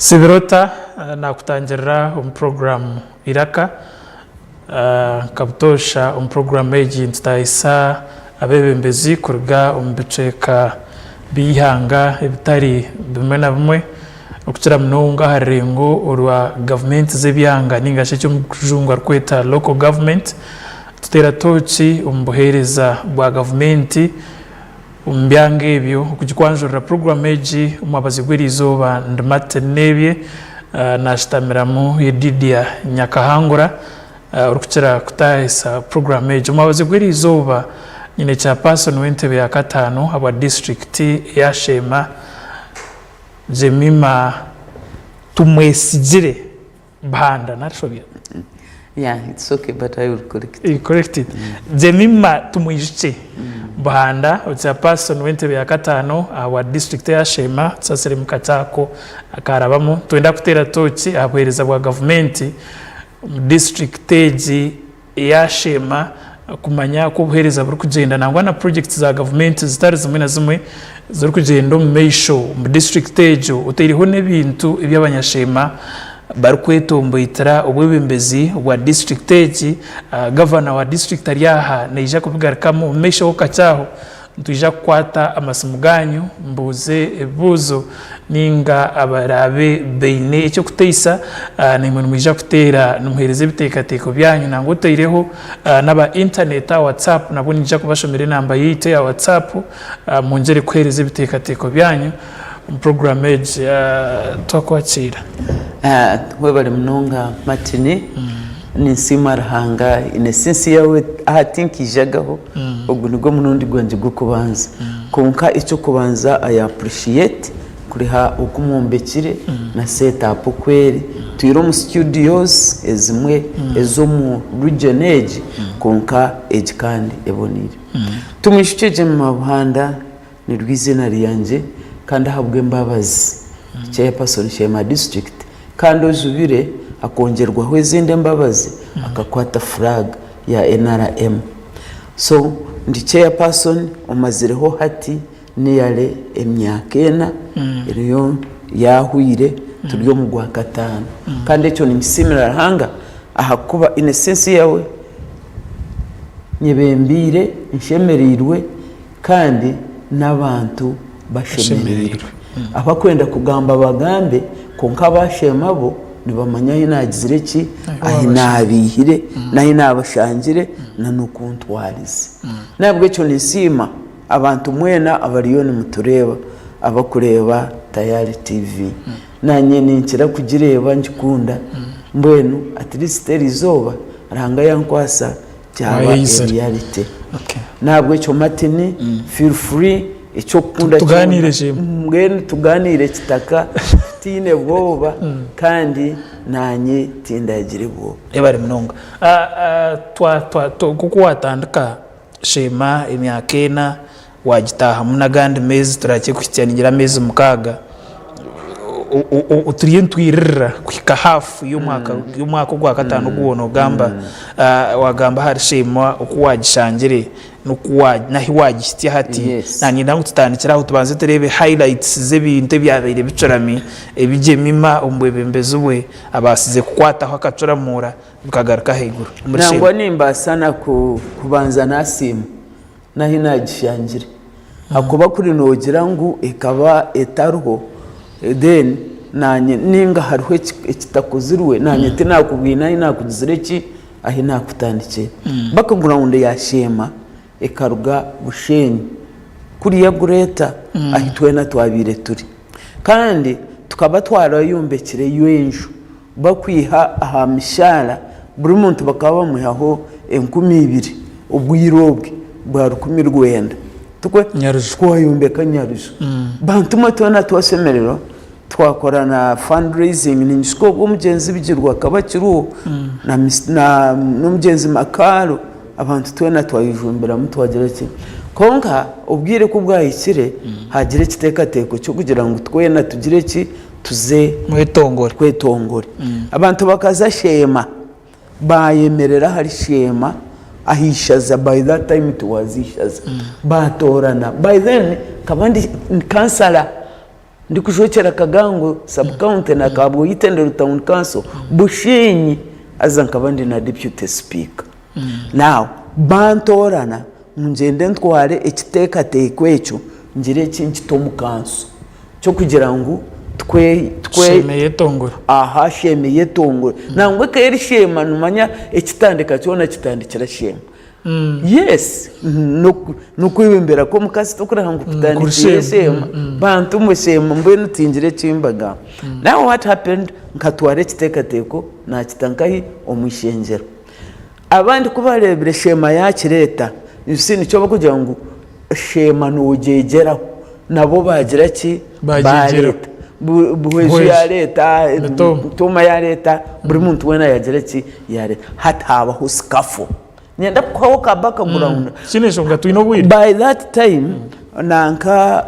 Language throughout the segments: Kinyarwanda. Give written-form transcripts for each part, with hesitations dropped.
Sibirota nakutangira program iraka kabutosha program agent taisa abebembezi kurga bice bihanga ibitari bimwe na bimwe okutira mnonga harengo orwa government zebihanga ningashe cyo mukujungwa kweta local government tutera tochi umbuhereza bwa government umbyange ebyo kujikwanjura program eji umabazi gwirizoba ndimate nebye nashitamiramu yedidia nyakahangura urukira kutahisa program eji umabazi gwirizoba nyine cha person wentebe ya katano aba district ya Shema Jemima tumwesigire banda nashobya. Yeah, it's okay, but I will correct it. You correct it. Jemima tumwijiche Bahanda, ucha person wentebe ya katano wa district ya Shema sasere mukatako akarabamo twenda kutera tochi abwereza bwa government district eji ya Shema kumanya ko buhereza buri kugenda nangwa na projects za government zitari zimwe na zimwe ziri kugenda mu meisho mu district ejo utiriho nebintu iby'abanyashema barikwetomboitira ubwebembezi bwa district eji governor wa district ariyaha neija kubigarikamo mesho okachaho ntujja kwata amasimuganyu mbuze ebuzo ninga abarabe beine icyo kuteisa nimwe mwija kutera numuhereze bitekateko byanyu nango teireho naba internet WhatsApp nabo nija kubashomera namba yite ya WhatsApp munjere kwereze bitekateko byanyu program age twakwakira webale mnonga matini ninsima rahanga inesensi yawe I think ijagaho ogunirwo munundi gwanjye gukubanza konka icyo kubanza I appreciate kuriha ukumumbekire na setup kweri tuyiro mu studios ezimwe ezo mu region age konka age kandi ebonire tumwishukeje mu mabuhanda ni rwizina ryanjye kandi habwe mbabazi chairperson Shema district kandi ozubire akongerwaho izindi mbabazi akakwata flag ya NRM. So ndi chairperson umazireho hati niyale emyakena iriyo yahwire turyo mu gwa katano kandi cyo nimsimira hanga ahakuba in essence yawe nyebembire nshemerirwe kandi nabantu bashemerirwe abakwenda kugamba bagambe konka bashema bo nibamanya inagizire ki ahinabihire nahi nabashangire na nukuntwarize nabwo cyo nisima abantu mwena abariyoni mutureba abakureba Tayari TV nanye ninkira kugireba njikunda mbwenu at least rizoba ranga yankwasa cyaba reality nabwo cyo matini feel free icyo kunda tuganire mwene tuganire kitaka tine boba kandi nanye tindagire boba ebari mnonga kuko watandika Shema emyakena wagitaha munagandi mezi turake kukyanira mezi mukaga uturiye ntwirira kwika hafu y'umwaka gwa katano guwono gamba wagamba hari Shema okuwagishangire nahi wagishiti hati nanye ndangu tutandikiraho tubanze terebe highlights z'ebintu byabere bicorami ebijemima umbwebembezwe abasize kukwataho akacoramura bikagaruka heguru nangwa nimba sana kubanza nasimu nahi nagishangire akuba kuri nogira ngo ikaba etaruho then nanye ninga hariho ekitakozirwe nanye tinakubwina inakugizire ki ahi nakutandike background ya Shema ekaruga bushenyi kuri ya gureta ahitwena twabire turi kandi tukaba twarayumbekire y'enjo bakwiha aha mishara buri muntu bakaba bamuhaho 12,000 ubwirobwe bwa 10,000 tukwe nyarushwa yumbeka nyarushwa bantu matona twasemerero twakora na fundraising ni siko umugenzi bigirwa kaba kiruho na n'umugenzi makaro abantu twena twayijumbira mutwagira ki konka ubwire ko bwahikire hagire kitekateko cyo kugira ngo twena tugire ki tuze kwetongore abantu bakaza shema bayemerera hari shema ahishaza by that time tuwazishaza batorana by then kabandi kansala ndi kushokera kagango sub county na kabwo yitendera town council Bushenyi azan kabandi na deputy speaker now bantorana ngende ntware ekiteka ekyo ngire kinki tomu council cyo kugira ngo shemeye tongora shemeye tongora nangwe keri shema numanya ekitandika cyona kitandikira shema yes no kwibimbera ko mukasi tokura ngo kutandikira shema bantu mushema mbwe nutingire chimbaga now what happened nkatware ekiteka na kitankahi omushengero abandi kubarebere shema ya kireta isini cyo bakugira ngo shema nugegeraho nabo bagira ki bagegera buhweju ya leta tuma ya leta buri muntu wena yagira ki ya leta hatabaho scaffold nyenda kwaho kabaka ground kinesho ngatuino bwiri by that time nanka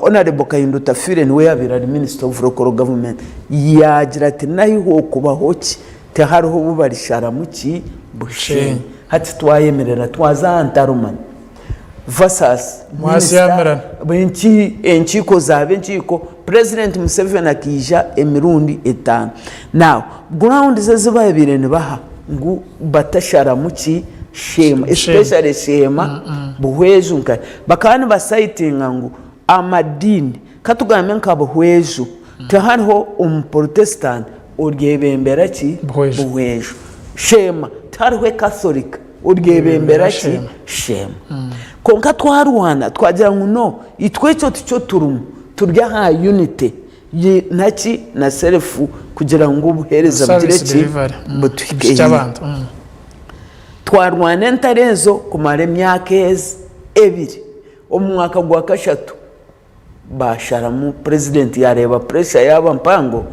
honorable Kayindo Tafire niwe yabira minister of local government yagira ati nahiho kubaho ki te hariho bubarishara muki Bushenyi hati twayemerera twazantarumani versus mwasiyamerana enchiko zabe enchiko president Museveni akija emirundi 5 now ground zezibaye birene baha ngu batashara muki shema especially shema buhweju nka bakani basaitinga ngu amadini katugamye nka buhweju te hariho protestant uryebembera ki buhweju shema tarwe catholic uryebembera ki shema konka twarwana twagira ngo no itwecho ticho turumu turya ha unity naki na self kugira ngo ubuhereza bugireki cy'abantu twarwana ntarezo kumara emyaka ebiri omwaka gwa kashatu basharamu president yareba pressure yaba mpango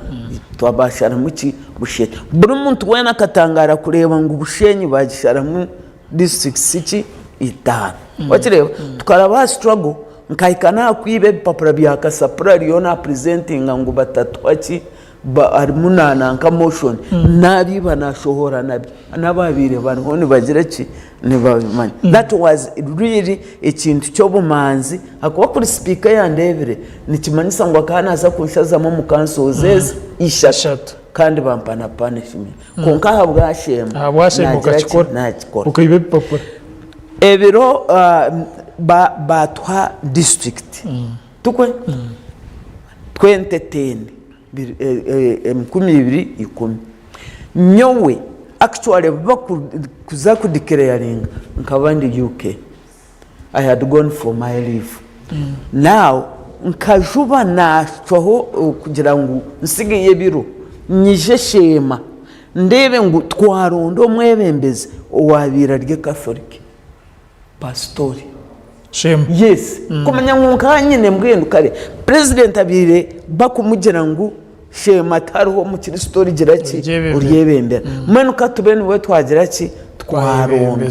twabashara muki Bushenyi buri muntu wena katangara kureba ngo Bushenyi bagisharamu district city 5 wakireba tukaraba struggle nkaikana kwibe papura bya kasapura riona presenting ngo batatu aki arimunana nka motion nabi banashohora nabi nababire bantu ni bagira ki ni babimanya that was really ikintu cyo bumanzi akuba kuri speaker yandebere nikimanyisa ngo akanaza kunshazamo mu kansozeze ishashatu kandi bampana punishment konka habwa shema ukakikora ukibe papura ebiro batwa district tukwe 2010 10 nyowe actually bakuza kudeclaring nkabandi UK I had gone for my leave now nkajuba nachoho kugira ngo nsigiye biro nyije shema ndebe ngo twarondo mwebembeze owabira rye Catholic pastori shema yes kumanya nkunka nyine mbwendo kare president abire bakumugira ngo shema tariho mu Kristo rigira ki uryebembera mwenu katubene we twagira ki twarondo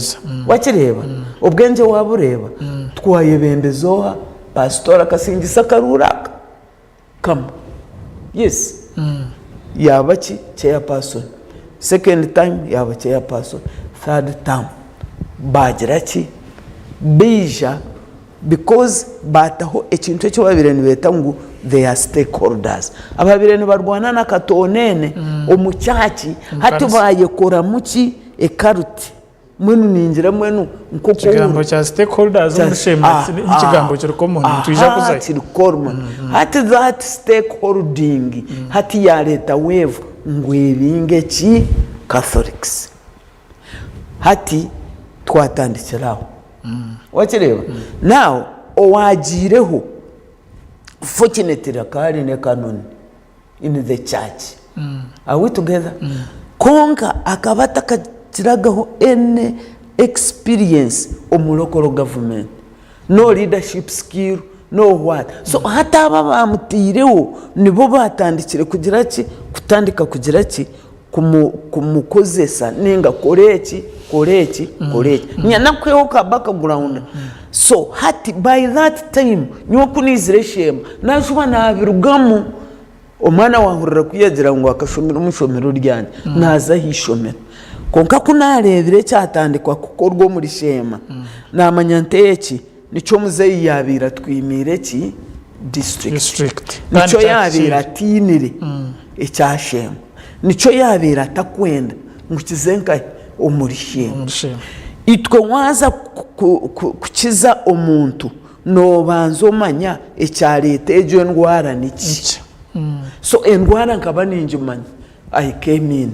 wakireba ubwenge wabureba twayebembezoha pastora kasingisa karuraka kama yes yaba ki chairperson second time yaba chairperson third time bagira ki bija because bataho ekintu cyo babirene beta ngo they are stakeholders ababirene barwana na katonene omucyaki hati bayekora muki ekaruti mwenu ninjira mwenu nkoko kigambo cha stakeholders umushema ikigambo cyo ko muntu tuje kuzaye hati that stakeholding hati ya leta wave ngwebinge ki Catholics hati twatandikiraho wakireba now owajireho fortunately kari ne canon in the church are we together konka akabata kachiragaho any experience omu local government no leadership skill no what so hataba bamutireho nibo batandikire kugira ki kutandika kugira ki kumukozesa ninga koreki nyana kweho ka background so hati by that time nyokunizire shema najuba nabirugamu omwana wahurira kuyagira ngo akashomera umushomero ryanye naza hishomera konka kunarebire cyatandikwa kukorwa muri shema namanyanteki nico muzeyi yabira twimire ki district nico yabira tinire ecyashema nico yabira takwenda mukizenka umurishema itwe waza kukiza omuntu no banzo manya ecyarete ejo ndwara niki so endwara nkaba ninjumanya I came in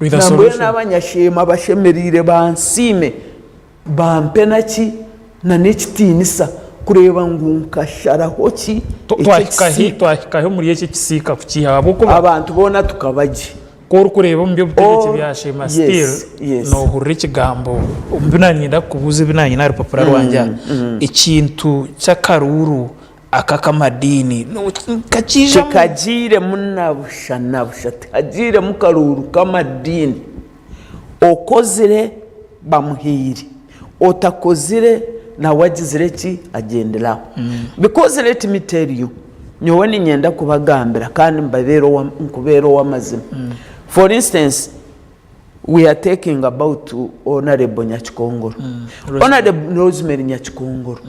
with a solution n'abanyashema bashemerire bansime bampenaki na nekitinisa kureba ngunkasharaho ki twakahi muri iki kisika kukiha abantu bona tukabaje ko kureba mu byo butegetse byashema still no hurire kigambo umbinanyira kubuze binanye na rupapura rwanja ikintu cy'akaruru akakamadini no kachije kajire munabusha hajire mukaruru kamadini okozire bamuhiri otakozire na wagizire ki agendera because let me tell you nyowe ni nyenda kubagambira kandi mbabero w'amazima for instance we are talking about honorable Nyakikongoro honorable Rosemary Nyakikongoro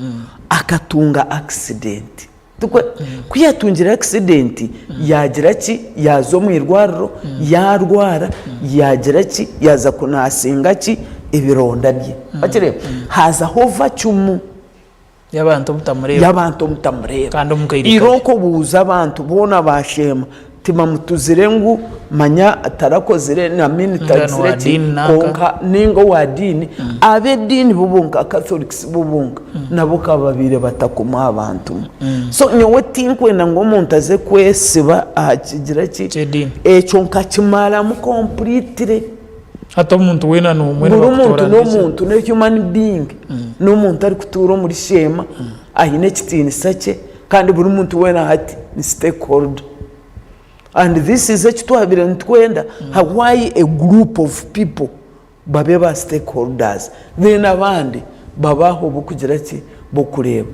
akatunga accident kuyatungira accident yagira ki yazo mu irwariro yarwara yagira ki yaza kunasinga ki ibironda bye bakire haza hova cyumu yabantu mutamureba kandi umukayirika iroko buza abantu bona bashema tima mutuzirengu manya atarakozire na minitazire konka ningo wa dini abe dini bubunga Catholics bubunga nabo kababire batakuma abantu so nyowe tinkwenda ngo umuntu aze kwesiba akigira ki eco nkakimara mu completely hato umuntu wena no mwene bakutora n'umuntu no human being n'umuntu ari kutura muri shema ahine kitini sake kandi buri muntu wena hati ni stakeholder and this is ekitwabire ntwenda why a group of people babeba stakeholders then abandi babaho bukugira ki bokureba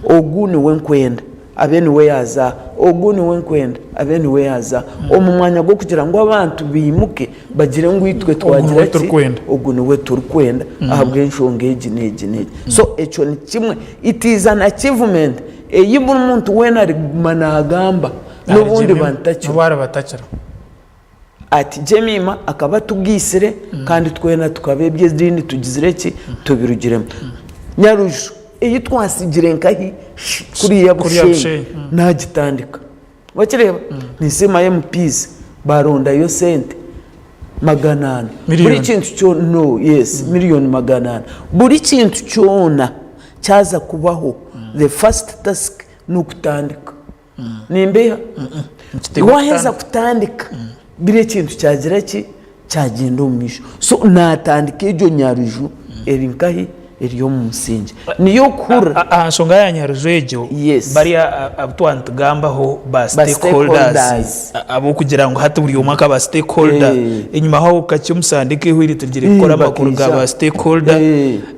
oguni wenkwenda abeni we yaza oguni wenkwenda abeni we yaza omumwanya go kugira ngo abantu bimuke bagire ngo itwe twagira ki oguni we turkwenda ahabwe nshongeji neji so echo ni kimwe it is an achievement eyibu umuntu wena ari managamba n'ubundi batakira ati Jemima akaba tubwisire kandi twena tukabebye dini tugizire ki tubirugiremo Nyaruju iyi twasigire nkahi kuri ya bushe nagitandika bakireba nisema MPs baronda yo sente maganana buri kintu cyo no yes million maganana buri kintu cyona cyaza kubaho the first task nukutandika nimbeha waheza kutandika bire kintu cyagira ki cyagenda umisho so natandike ejo Nyaruju erinkahi eriyo musinje niyo kura ansonga ya Nyaruju ejo bari abutwantu gambaho ba stakeholders abo kugira ngo hata buri umaka ba stakeholder inyuma ho kacyo musandike hwiri tugire gukora amakuru ga ba stakeholder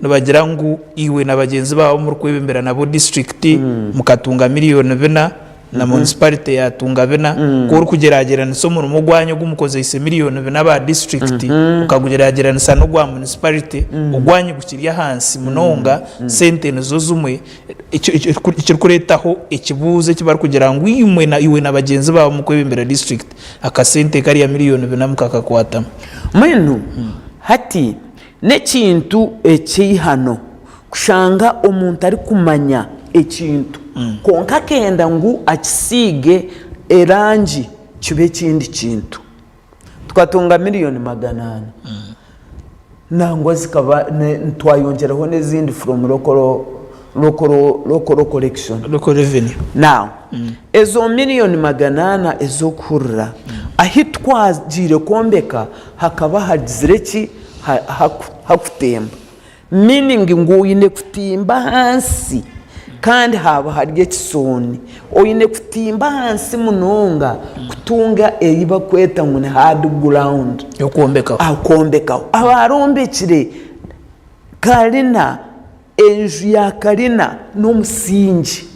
nabagira ngo iwe nabagenzi bawo mu kwebembera nabo district mukatunga miliyoni bena na municipality yatunga bena ko kugeragerana so mu mugwanyo gumukoze ise miliyoni bena ba district ukageragerana sa no gwa municipality ugwanyo gukiriya hansi munonga sentene zo zumwe icyo kuretaho ikibuze kibar kugira ngo iwe na bagenzi bawo mu kwebembera district akasente kari ya miliyoni bena mukakakwata mwenu hati nekintu ekihano kushanga omuntu ari kumanya ekintu konka kenda ngu akisige erangi kibe kindi kintu twatunga miliyoni maganana nangwa zikaba ntwayongeraho n'izindi from local collection local revenue now ezo miliyoni maganana ezo kurra ahitwagire kombeka hakaba hagizire ki hakutemba meaning ngu ine kutimba hansi kandi haba hari ekisoni oyine kutimba hansi munonga kutunga eyiba kweta ngo ni hard ground yo kombekaho abarombekire karina enju ya karina n'umusingi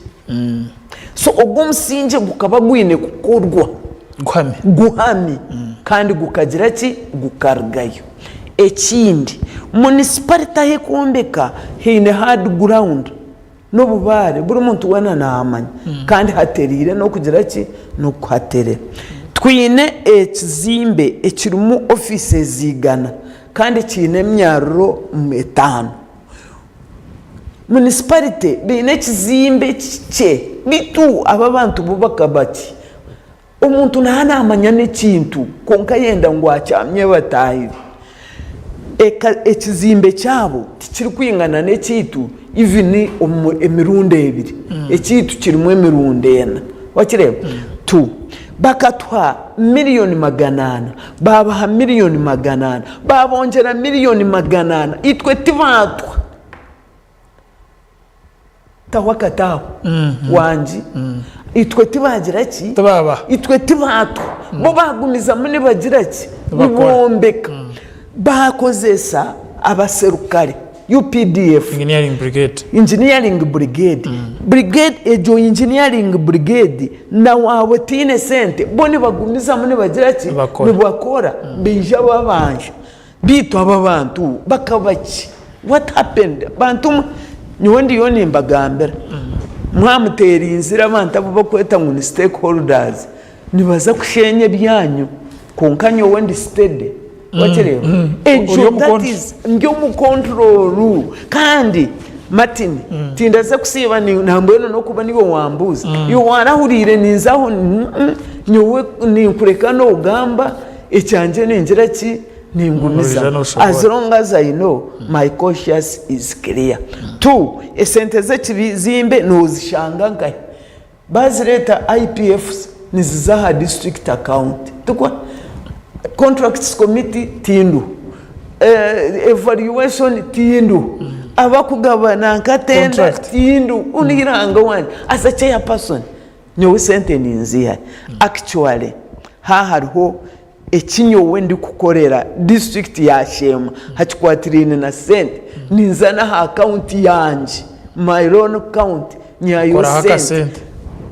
so ubwo musingi gukaba gwine gukorwa guhamye kandi gukagira ki gukargayo ekindi municipality he kombeka hine hard ground no bubare buri muntu wana namanya kandi haterire no kugira ki no kuhatere twine ekizimbe ekirimu offices zigana kandi kine emyaruro 5 municipality bine ekizimbe kike bitu aba bantu bubaka bati omuntu ntanamanya n'ekintu konka yenda ngo acyamye batahire ekizimbe cyabo kiri kwingana n'ekitu even emirundo 2 ekitu kirimu emirundo 4 wakireba tu bakatwa miliyoni 800 babaha miliyoni 800 babongera miliyoni 800 itwe tibatwa tawakataho wanji itwe tibagira ki itwe tibatwa bo bagumiza mune bagira ki bombeka bakozesa abaserukare UPDF engineering brigade ejo engineering brigade na wawe tine sente bone bagumiza mune bagira ki nibakora bija babanje bito aba bantu bakabaki what happened bantu nyondi yoni mbagambera mwamutera inzira abantu abo bakweta ngo ni stakeholders nibaza kushenye byanyu konkanyo wendi steady wakireba ejo that is ngyo mu control kandi Martin tindaze kusiba ni nambweno no kuba niwo wambuza yo warahurire ninzaho nyowe ni kureka no ugamba ecyanje ningira ki ningumiza as long as I know my conscience is clear. 2 esenteze kibizimbe nozishanga nkahe bazireta IPFs nizizaha district account tukwa contracts committee tindu evaluation tindu abakugabana nkatenda tindu uniranga wani as a chairperson nyowe sente ninziha actually hariho ekinyo wendi kukorera district ya Shema hakikwatirine na sente ninzana ha account yanje my loan account nyayo sente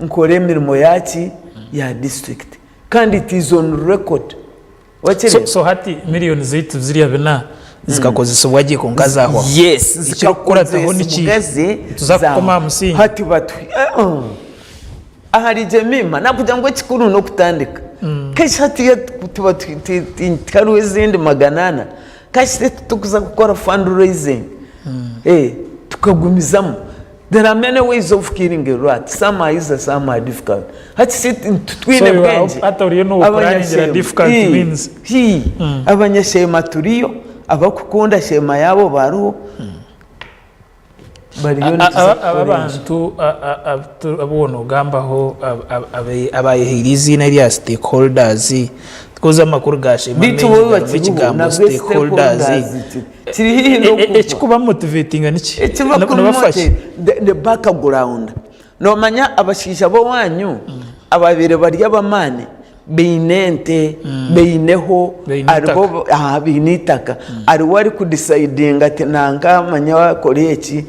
nkore mirimo yaki ya district kandi it is on record so hati miliyoni zitu ziriya bina zikakozesa wagiye konkaza aho yes zikakora taho niki tuzakoma musingi hati batu ahari jemima nakugira ngo kikuru no kutandika kashati tuba tikaruwe zindi 800 kashite tukuza gukora fundraising tukagumizamo. There are many ways of killing a rat. Some are easy, some are difficult. Hati sit twine bwenje hata uriyo no ukuraningira difficult means abanyashema turiyo abakukunda shema yabo baruho abantu abona ugambaho abayehirizi na ria stakeholders koza makuru gashema bikigambo stakeholders ekikuba motivating niki nabafashe the background no manya abashisha bo wanyu ababire bari abamane beinente beineho aribo binitaka ari wari ku deciding ati nanga manya wakore iki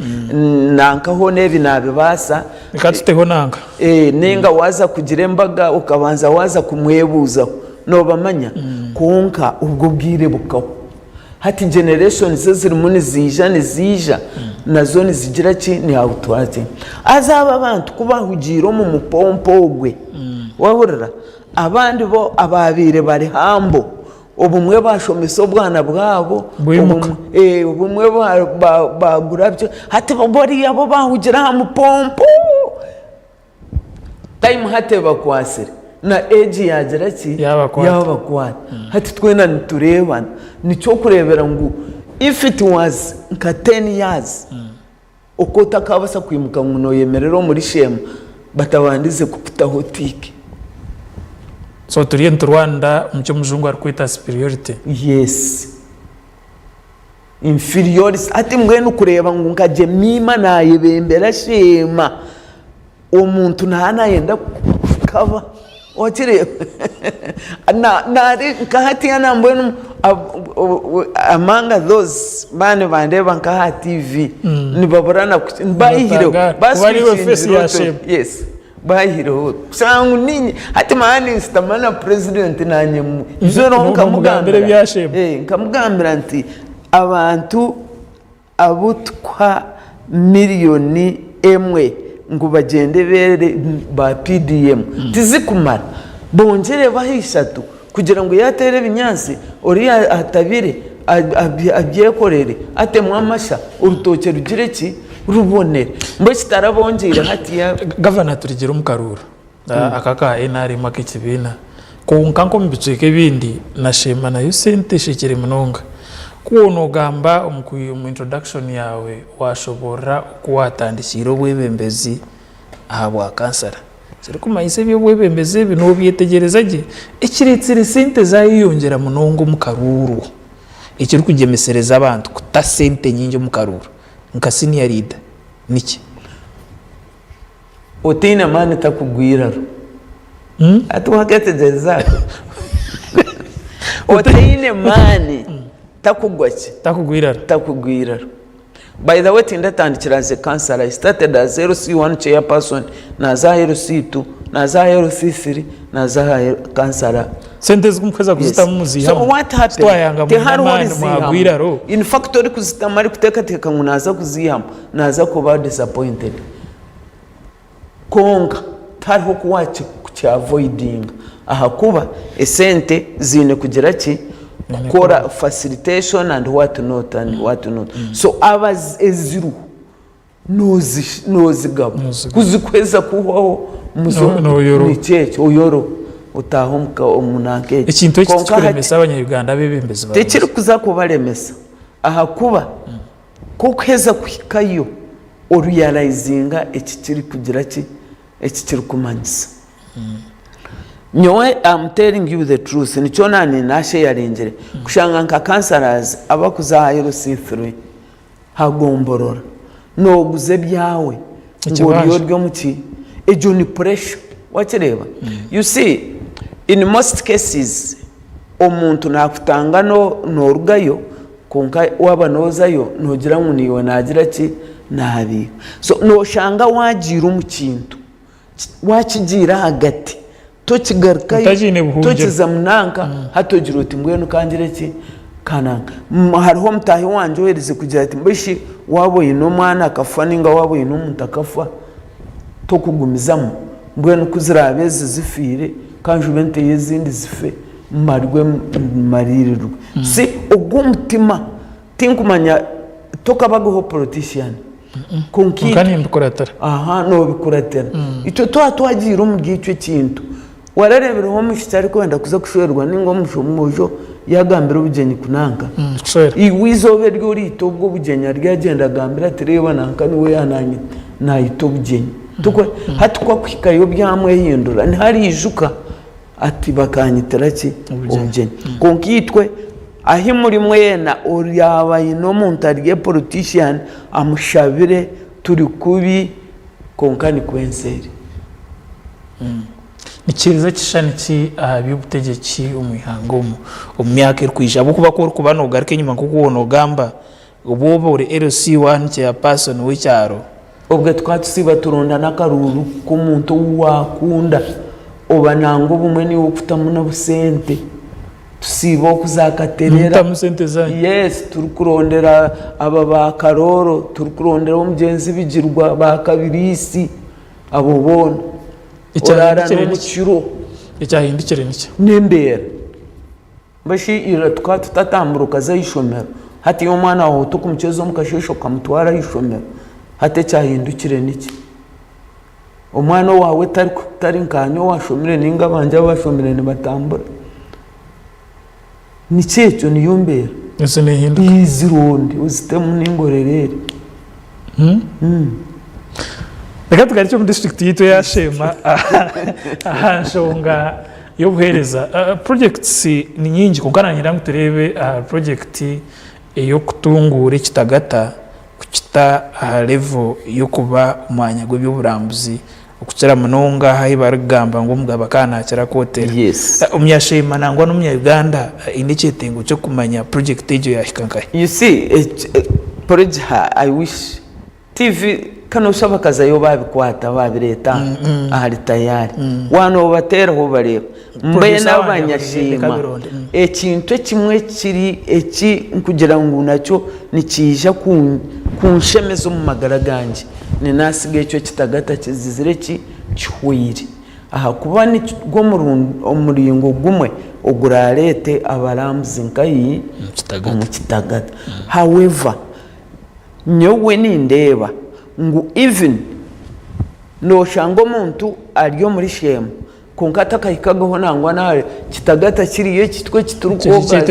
nanga ho nebi nabibasa ikatuteho nanga nenga waza kugira embaga ukabanza waza kumwebuza no bamanya konka ubwo bwire bukaho hati generation ziri muni zija na zone zigira ki ni outwate azaba abantu kubahugiro mu mupompogwe wahurira abandi bo ababire bari hambo ubumwe bashomesa obwana bwabo ubumwe bagurabyo hati bori yabo bahugira mu pompo time hati bakwasire na age yagira ki yabakwata hati twena niturebana nicyo kurebera ngo if it was nka 10 years ukota kabasa kwimuka ngo yemerero muri Shema batabandize kuputa hotike so turiye mu Rwanda mucyo muzungu ari kwita superiority yes inferiority ati mbwenu kureba ngo nkaje mima nayebembera shema umuntu ntanayenda kaba wakire na kahati yana mbwenu among those bane bandeba nka TV nibaborana bayihiro basi yes bayihiro sangu ninyi hati mahani sitamana president nanye zero nkamugambira byashema nkamugambira nti abantu abutwa miliyoni emwe ngo bagende bere ba PDM tizikumara bongere bahishatu kugira ngo yatere binyansi ori atabire abyekorere atemwa amasha urutoke rugire ki rubonere mbe kitarabongera hati ya governor turigira umukarura akaka enari makikibina ko nkanko mbicike bindi nashema na yusente shikiri munonga kuno gamba mu introduction yawe washobora kuwatandikira obwebembezi ahabwa kansara siriko mayise byo bwebembezi bino byetegereza je ikiritsire sente zayiyongera munongo mu karuru ikiri kugemesereza abantu kuta sente nyingi mu karuru nka senior leader niki otina mani takugwira atuhaketegeza otine mani takugwira by the way tindatandikira ze cancer I started as LC1 chairperson na za LC2 na za LC3 na za cancer sente zikumkweza kuzita muziha so what happened te harwari mwagwiraro in fact ori kuzitamari kutekateka ngunaza kuzihama naza kuba disappointed konga tariho kuwache kucha avoiding aha kuba esente zine kugira ki kukora facilitation and what not so abaz eziru nozi gabo kuzikweza kubaho muzo nicheche oyoro utahomka omunanke ikintu ekikuremesa abanyarwanda bebembezi bawe tekiri kuza kubaremesa aha kuba kokweza kwikayo orealizinga ekikiri kugira ki ekikiri kumanyisa nyowe I'm telling you the truth nicho nani nashe yarengere kushanga nka cancers abakuzahayo C3 hagomborora no guze byawe ngoriyo ryo muki ejo ni pressure wakireba you see in most cases omuntu nakutanga no rugayo konka wabanozayo nogira ngo niwe nagira ki nabi so no shanga wagira umukintu wakigira hagati tokigarukayo tokizamnanka hatogira uti mbwenu kangire ki kananga hariho mutahi wanje wereze kugira ati mbishi waboye no mwana akafa ninga waboye no muntu akafa tokugumizamo mbwenu kuzirabeze zifire kanjubente yezindi zife marwe maririrwe si ogumutima tinkumanya tokabagaho politician konkani mbikoratara aha no bikuratera icyo twagira umugicyo kintu wararebera ho mushitari ko wenda kuza kushorerwa ningo mushomojo yagambira ubugeni kunanga iwizobe ryo rito ubwo bugeni ryagenda gambira tereba nanka niwe yananye nayito bugeni tuko hatukwa kwikayo byamwe hindura ni hari ijuka ati bakanyitera ki ubugeni konkitwe ahi muri mwe yena uriyabaye no muntu ariye politician amushabire turi kubi konkani kwenseri nikiriza kishani ki by'ubutegeki umuhango mu myaka irkwija bukuba ko kubano garuke nyuma kuko wono gamba ubobo uri LC1 cya person w'icyaro ubwo twatusiba turonda nakaruru ku muntu wakunda obanango bumwe ni ukutamu na busente tusibo kuzakaterera yes turukurondera aba bakaroro turukurondera umugenzi bigirwa bakabirisi abo bona orara no muciro icyahindikire nicyo nembera bashi ira twatatamburuka zayishomero hati yo mwana wawe tukumucezo mukashesho kamutwara yishomero hate cyahindukire niki umwana wawe tari nkanyo washomire ninga banje bashomire ne batambura nicecho niyombera ese nehinduka izironde uzitemu ningorerere reka tugari cyo mu district yito ya Shema ahashonga yo buhereza projects ni nyingi kuganira ngo turebe project iyo kutungura Kitagata kukita aha level yo kuba umwanya gw'eby'oburambuzi okukira munonga hayi baragamba ngo mugaba kanakira kotera. Yes. Umyashema nangwa n'umunya Uganda indi kyetengo cyo kumanya project ejo yahikankaye. You see, project I wish TV kano shabakaza yo babikwata babireta ahari tayari wano batera ho bareba mbaye n'abanyashima ekintu kimwe kiri kugira ngo nacyo nikija kunshemeza mu magara ganje ni nasigaye cyo Kitagata kizizire cyuhwire aha kuba ni go umuringo gumwe ogurarete abarambuzi nkayi mu Kitagata. However nyowe nindeba ngo even no shango muntu ariyo muri Shema konkata kahikagaho nangwa nawe Kitagata kiriye kitwe kiturukoga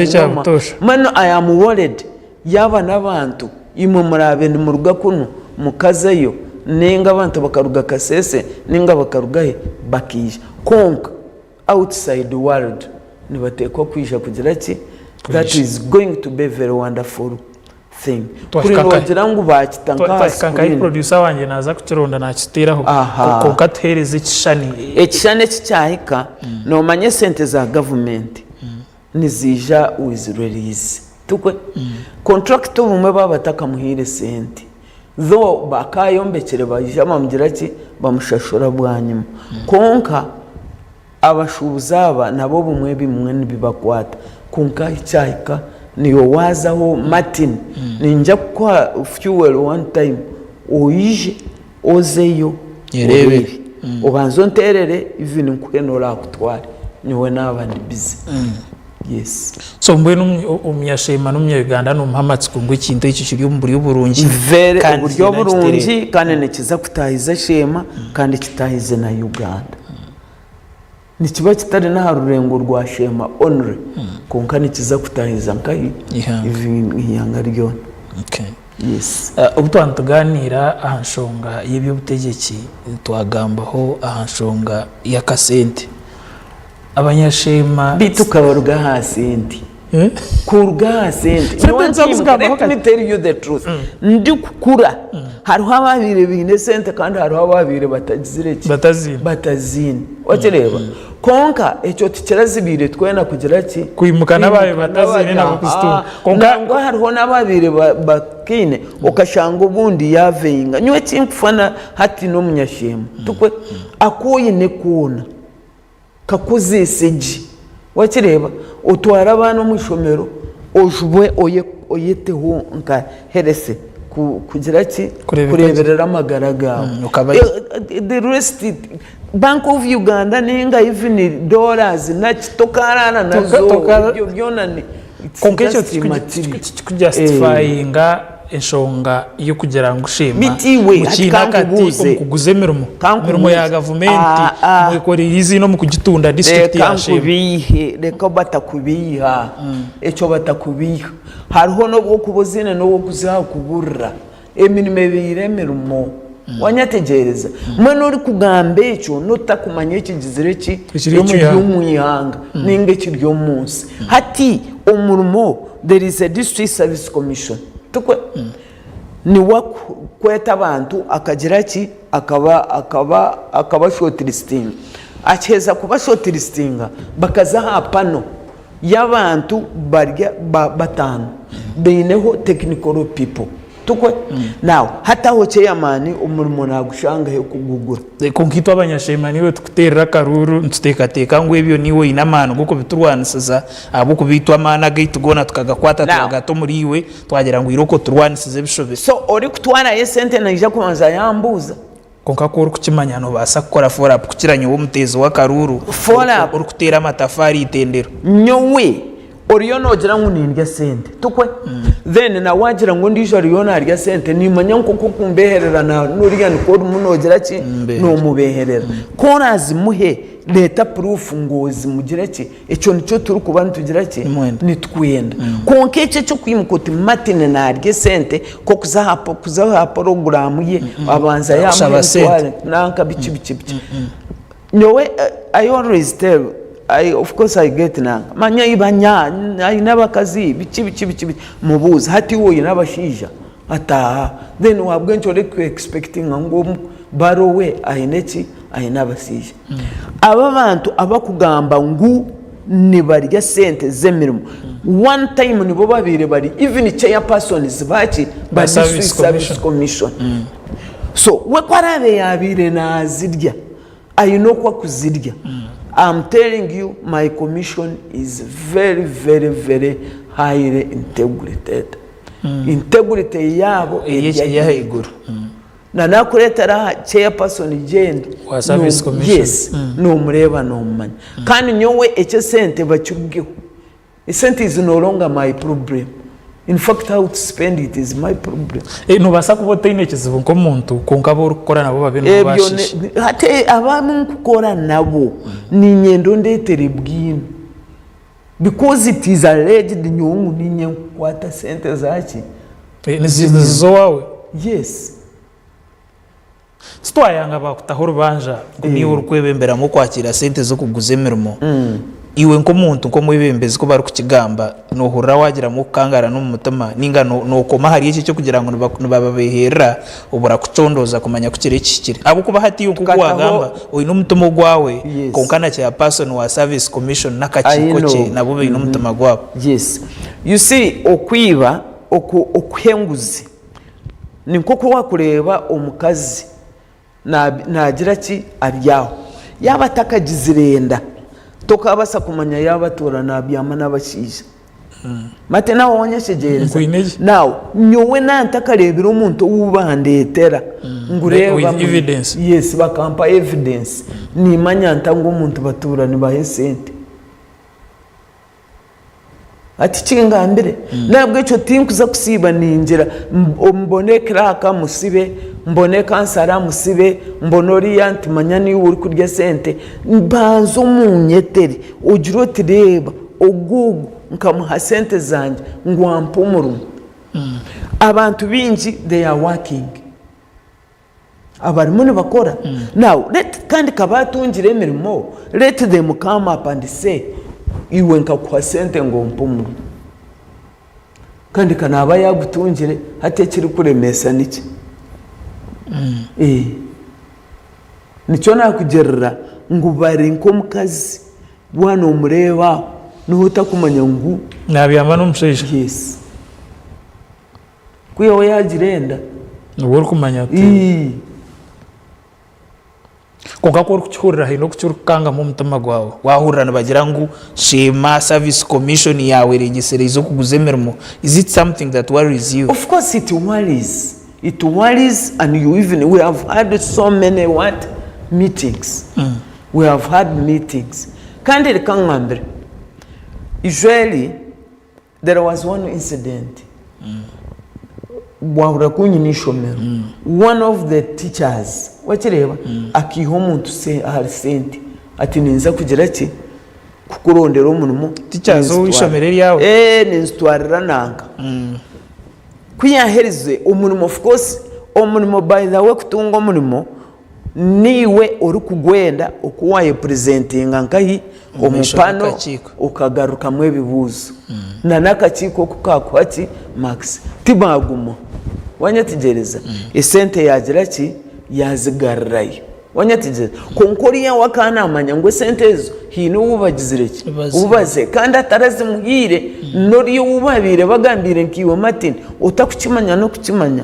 mano I am worried yaba nabantu imo murabe ni mu ruga kuno mukazayo nenga abantu bakaruga kasese nenga bakarugahe bakije konka outside the world ni batekwa kwisha kugira ki that is going to be very wonderful thing. Kuri rogira ngo bakitanga kankai producer wanje naza kukironda nakitiraho ko katereze ekishane cyahika no manye sente za government nizija with release tukwe contract ubumwe babataka muhire sente zo bakayombekere bajama mugira ki bamushashura bwanyuma konka abashubuzaba nabo bumwe bimwe nibibakwata konka icyahika niyo wazaho Martin ninja kwa fuel one time oije ozeyo yerebe ubanzo nterere even nkuhenora kutwara niwe nabandi busy. Yes. So mbwe umyashema n'umya Uganda no muhamatsiko ngo ikintu iki kiri muri Burungi vere uburyo Burungi kandi nekiza kutahiza Shema kandi kitahize na Uganda nikiba kitari na harurengo rwa Shema onre konka nikiza kutahiza nkayi ihanga ryo. Okay. Yes. Ubutwantuganira ahanshonga y'eby'obutegeki twagambaho ahanshonga ya kasente abanyashema bitukabaruga hasenti kurga hasenti. Let me tell you the truth. Ndi kukura hariho ababire bine sente kandi hariho ababire batazine wachereba konka echo tikirazibire twena kugira ki kwimukana baye batazine nabo kusituma konka ngo hariho nababire bakine okashanga ubundi yavenga nywe kinkufana hati no munyashema tukwe akoye ne kuna kakuzisiji wachereba utwara abantu mu shomero ojubwe oyeteho nka herese kugira ki kureberera amagaraga the rest Bank of Uganda ninga even dollars na tokarana nazo byona ni konkecho justifyinga enshonga yo kugira ngo Shema mukina kati kuguze mirumo ya government mwikore izi no mukugitunda district ya Shema kubihe reka batakubiha echo batakubiha hariho no bwo kubuzine no bwo kuzaha kuburra eminime biremerumo wanyategereza mwana uri kugambe echo notakumanya ekigizire ki cy'umuyanga ninge kiryo munsi hati umurumo there is a district service commission tukwe ni wakweta abantu akagira ki akaba shortlisting acheza kuba shortlisting bakazaha pano y'abantu barya batanu bineho technical people tukwe now hata ho chairman umurimo nagushanga he kugugura konkitwa abanyashema niwe tukuterera karuru ntutekateka ngo ebyo niwe inamano guko biturwanisiza abo kubitwa mana gitugona tukagakwata twagato muriwe twagira ngo iroko turwanisize bishobe so ori kutwana yesente naija kumanza yambuza konka ko uri kukimanyano basa gukora follow up kukiranye wo mutezo wa karuru uri kutera amatafari itendero nyowe oriyo nogira ngo nindya sente tukwe then na wagira ngo ndisho oriyo narya sente nimanya nko kumbehererana nuriya niko munogira ki no mubeherera kona zimuhe leta proof ngozi mugira ki eco nico turi kubantu tugira ki nitwenda konkeche cyo kwimukoti Martin narya sente ko kuzaha program ye abanza ya nanka bici nyowe I always tell of course I get nanga manya ibanya n'abakazi bici mubuza hati wowe n'abashija ataha then wabwe nchore ku expecting ngo barowe ahineki ahinabasije aba bantu abakugamba ngu ni barya sente zemirimo one time nibo babire bari even chairpersons bachi ba service commission so we kwarabe yabire nazirya ayino kwa kuzirya I'm telling you my commission is very very very highly integrated integrity yabo yahigura na nakuretara chairperson gende wa service commission yes no mureba no manya kandi nyowe eche sente bacyubweho sente is no longer my problem. In fact, how to spend it is my problem. No basa kubota inekizibu nko muntu konkabo ukora nabo babino bashishe. Hate abamu kukora nabo ni nyendo ndetere bwino. Because it is alleged nyungu ninye kwata sente zachi. Nizizo wawe. Yes. Sitwayanga bakutahoro banja kuni urukwebembera nko kwakira sente zo kuguzemermo. Iwe nko muntu nko mwibembezi ko bari kukigamba no hurra wagira mu kangara no mutama ninga no koma hari iki cyo kugira ngo bababehera ubura kucondoza kumanya kukire ikikire abo kuba hati yuko kwagamba uyu no mutamo gwawe konkana cya person wa service commission nakachiko cye nabo be no mutama gwawe. Yes, you see okwiba okuhenguzi niko kuwa kureba omukazi nagira ki aryaho yaba takagizirenda tokabasa kumanya yabatora nabyama nabashisha mate nawo wonyeshegereza nawo nyowe nantakarebera umuntu ubandetera ngureba evidence. Yes, bakampa evidence ni manya ntango umuntu batura ni bahesente ati kingambire nabwo ico tinkuza kusiba ninjira mbone kraka musibe mbone kansara musibe mbonori yanti manya ni uri kurya sente mbanzo munyeteri ujiro tireba ogugu nkamuha sente zanje ngwampumuru abantu binji they are working abari mune bakora now kandi kabatungire emirimo let them come up and say iwe nkakuha sente ngo mpumuru kandi kanaba yagutungire hatekiri kuremesa niki nicyo nakugerera ngubare nko mukazi bwana umureba nuhuta kumanya ngu nabyama n'umushisha. Yes, kuyo yagirenda ubwo kumanya ati konka ko kucyurira hino kucyurukanga mu mutama gwawe wahurana bagira ngo shema service commission yawe registre izo kuguzemermo. Is it something that worries you? Of course it worries and you even we have had so many meetings. We have had meetings kandi kangambere usually there was one incident bwahura kunyinisho one of the teachers wakireba akiho umuntu se ahari sente ati ninza kugira ki kukurondera umuntu teachers wishomereri yawe ninstwarira nanga kwiyahereze umuntu of course umuntu by the way kutunga umuntu niwe uri kugwenda okuwaye presentinga nkahi omupano ukagaruka mwe bibuzo na nakachiko kukakwati max tibagumo wanyatigereza isente yagira ki yazigarrayo wanyatigereza konkoriya wakana amanya ngo sente ezo hino ubagizire ki ubaze kandi atarazi muhire nori ubabire bagambire nkiwe matini utakukimanya no kukimanya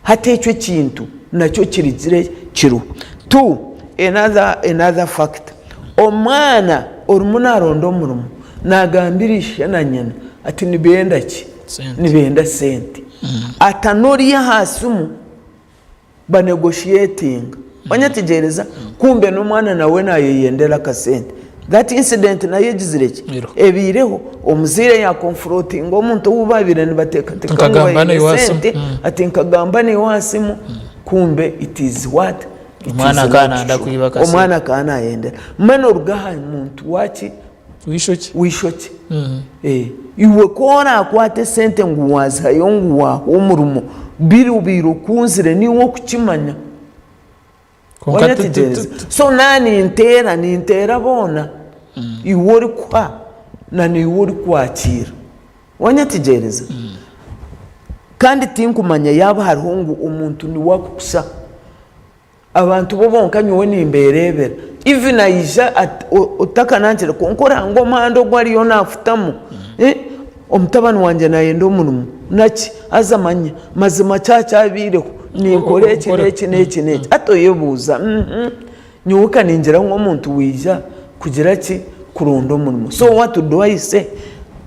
hatecyo kintu nacyo kirigire kiru tu another fact omwana orumuna rondo murumu nagambirisha na nyana ati nibenda ki nibenda sente atanori ya hasumu ba negotiating banyatigereza kumbe no mwana nawe nayendera ka sente that incident na yegizire ki ebireho omuzire ya confronting omuntu ubabire ni bateka tekangambane sente ati nkagambane wasimu kumbe it is what umwana kana anda kuiba kasi umwana kana yendera mano rugaha muntu wachi wishoki iwe kora akwate sente nguwaza yonguwa umurumo biru kunzire niwo kukimanya so nani intera bona iwe uri kwa na niwe uri kwakira wanyategereza kandi tinkumanya yaba hariho ngo umuntu ni wakusa abantu bo bonka nyowe nimberebera even aija utakanangira konkora ngo mando gwariyo nafutamu omutabani wanje nayenda omurumu naki azamanya mazima cyabireho ninkore iki atoyebuza nyowe kaningira nk'omuntu wija kugira ki kuronda omurumu. So what do I say?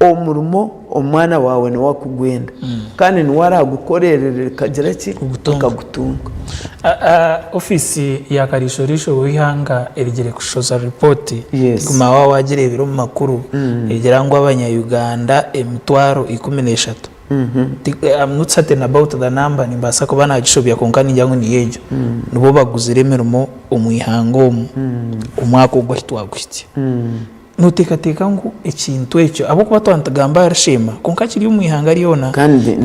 Omurumo omwana wawe ni wakugwenda kandi ni waragukorerere kagira ki ukagutunga. Ofisi ya Karishorisho wihanga erigere kushoza report Yes. wa wagirebero mu makuru egera ngo abanya-Uganda emitwaro 13. I'm not certain about the number nimbasa ko banagishobya konkani njyango ni yejo nubo baguzire emirimo omwihango umwaka ogwo hitwagwiti nutekateka ngo ikintu ekyo abo kuba twantagamba yarashema konka kiri umwihanga riyona kandi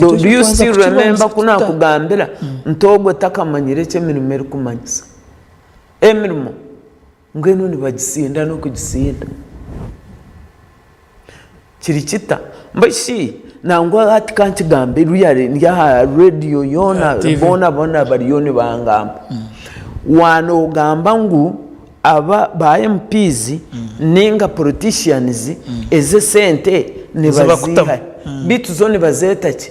do you still remember kuna kugambira ntogwe takamanyire cyo mirimo eri kumanyisa emirimo ngweno ni bagisinda no kugisinda kiri kita mbashi nangwa ati kanti gambe ruyare ndya radio yona bona bariyoni bangamba wano gamba ngu aba ba MPs ninga politicians eze sente ne baziha bitu zone bazeta ki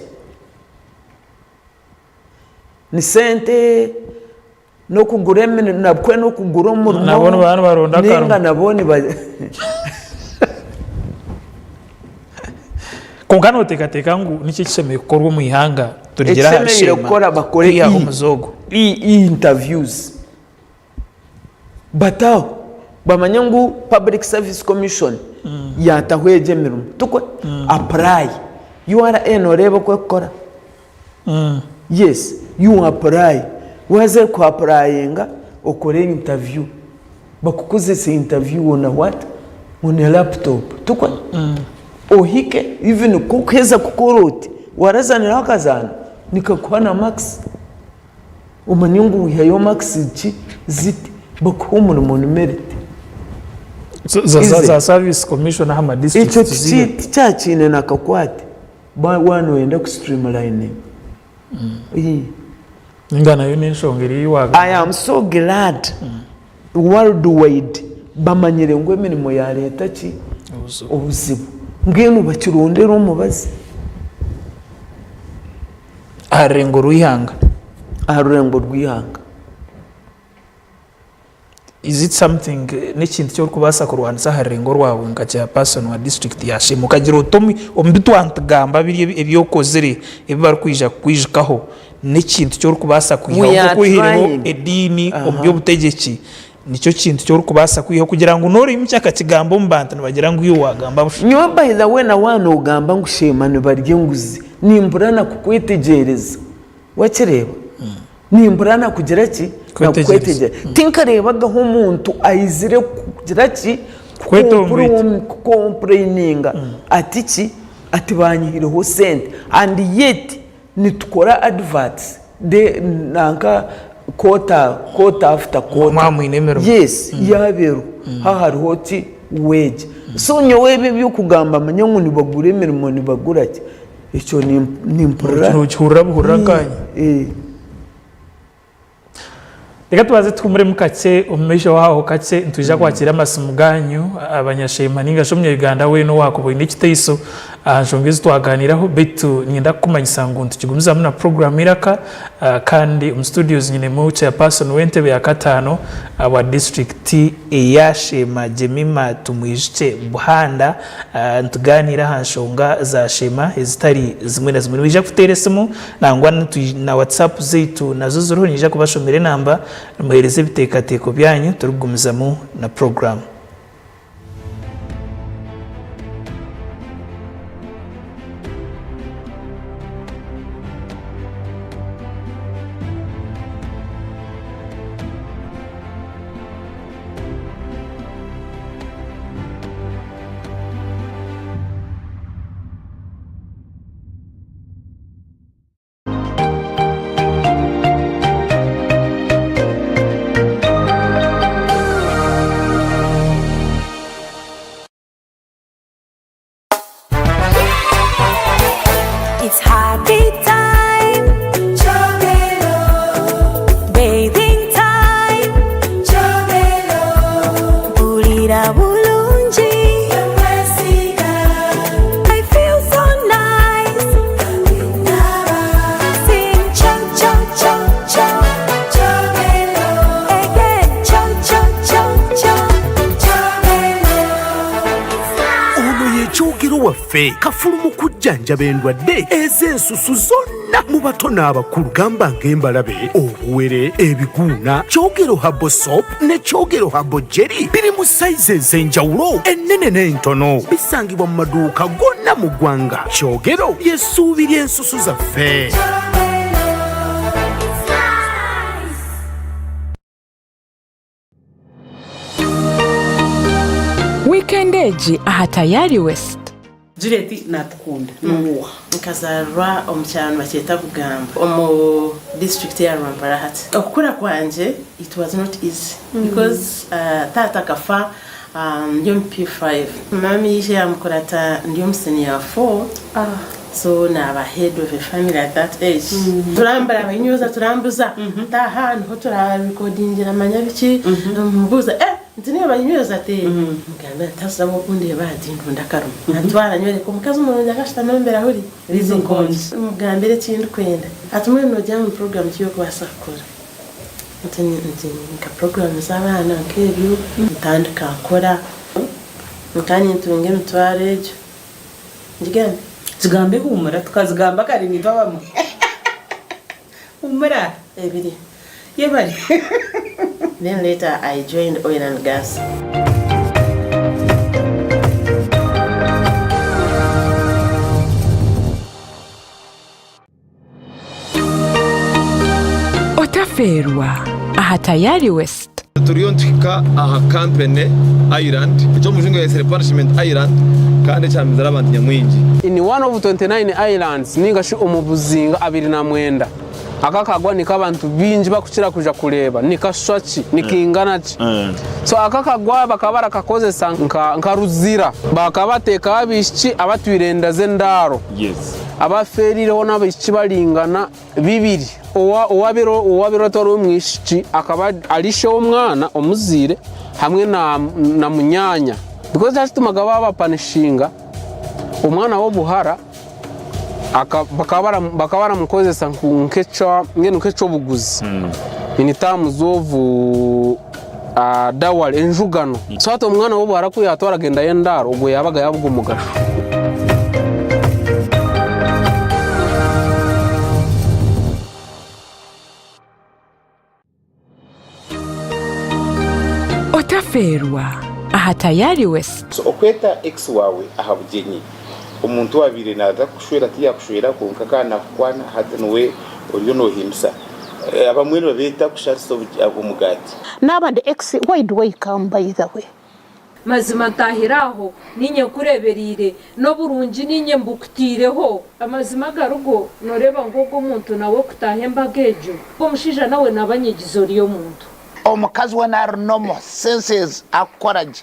ni sente no kugura nabwe no kugura umurimo nabone abantu baronda karo ninga nabone konkano utekateka ngu niki kisemeye gukorwa mu ihanga turigera hashema gukora bakore umuzogo interviews bataho bamanya ngu Public Service Commission yatahweje mirumu tukwe apply URN oreba ko kora yes you apply waze ko applyinga ukore interview bakukuzese interview on what on a laptop tukwe ohike even kukweza kukoroti warazanira akazana nikakwana max umanyungu yayo max ziti bakuhumura umuntu merit za Service Commission hama district zile cyakine nakakwate wano wenda ku streamline ngana yo nshongeri yiwaga. I am so glad worldwide bamanyire ngo emirimo ya leta ki ubuzibu ngeno bakirondera umubazi arengo ruyanga is it something n'ikintu cyo kubasa kurwanza harengo rwawe ngacya person wa district yashima ukagira utomi ombitu antagamba byo kozere ebibar kwijikaho n'ikintu cyo kubasa kwiha kuhiriho edini ombyo butegeki nicyo kintu cyo kubasa kwiha kugira ngo nore imcyaka kigambo mbanta bagira ngo iyo wagamba nyo by the way na wano ugamba ngushema ne barye nguzi nimburana kukwitegereza wakireba nimburana kugira ki nakwetegera tinkarebaga ho umuntu ayizire kugira ki complaininga ati ki ati banyihireho sente and yet nitukora adverts de nanka quarter after quarter yes yabero hahariho ki wage so nyowe byo kugamba manya ngo nibagure emirimo nibagura ki icyo ni impura kanya reka tubaze twumure mukake umesho waho kake ntuje kwakira amasomo ganyu abanyashema ninga shomye Uganda we no wakuboye n'ikiteiso anjongeze twaganiraho betu nyenda kumanyisa ngo tukigumiza muna program iraka kandi studios nyine mu chairperson w'entebe ya 5 wa district ya Shema Jemima tumwijike Buhanda ntuganira hanshonga za Shema ezitari zimwe na zimwe wija kuteresemo nangwa na WhatsApp zetu nazo zuriho nija kubashomere namba muhereze bitekateko byanyu turugumizamo na program. It's happy time. Chogero. Bathing time. Chogero. Burira bulungi. I feel so nice. Sing cho cho cho cho. Chogero. Again cho cho cho cho. Chogero. Ono ye Chogero waffe kafulumu kujjanjaba endwadde ez'ensusu zonna mu bato n'abakulu gamba ng'embalabe obuwere ebiguuna Chogero Herbal Soap ne Chogero Herbal Jelly biri mu sayizi ez'enjawulo ennene n'entono bisangibwa mu maduuka gonna mu ggwanga. Chogero ly'essuubi ly'ensusu zaffe. Weekend eji aha Tayari West. Juliet natukunda nuwa nkazarwa omucyano bakyeta Bugamba omu district ya Rwampara hati okukura kwanje it was not easy because tata kafa ndiyo P5 mami yishe yamukurata ndiyo senior 4 so naba head of a family at that age turambara abanyoza turambuza taha niho turarecordingira amanyabiki mbuza ntine abanyoza te ngamba tasaba kunde badindu ndakaru natwara nywele ko mukazi umuntu akashitana mbere ahuri reason cause mugambire kindu kwenda atumwe no jam program cyo kwasakura ntini nka program z'abana nk'ebyo ntandika akora nkanye ntunge mutwarejo ndigende tugambe humura tukazigamba kari nitwabamo humura ebiri yebari. Then later I joined oil and gas. Otaferwa aha Tayari West. Turiyo ntuka aha Campene Island cyo mujungu ya Punishment Island kandi cyamizara abantu nyamwingi. In one of 29 islands ningashi umubuzinga 29 akakagwa nikabantu binji bakukira kuja kureba nikashwachi nikinganachi so akakagwa bakabara kakozesa nkaruzira bakabateka abishiki abatwirenda zendaro abaferireho n'abishiki balingana bibiri uwabiro toro umwishiki akaba alishe umwana omuzire hamwe na munyanya because cyatumaga bapanishinga umwana wo buhara bakabara mukozesa nkecho buguzi initamu zovu dawal enjugano so ato umwana wo buhara ko yatora agenda yendaro ubwo yabaga yavuga umugasho. Otaferwa aha Tayari West. So okweta ex wawe aha bugenyi umuntu wabire naza kushwera tiyakushwera konka kana kwana hatanwe uriyo no himsa abamwe babeta kusharisa abumugati nabande ex. Why do I come by the way? mazima tahiraho ninye kureberire no burungi ninye mbukutireho amazima garugo noreba ngogo umuntu nawe kutahemba gejo ko mushija nawe nabanyegizo riyo muntu omukazi wa normal senses akoraje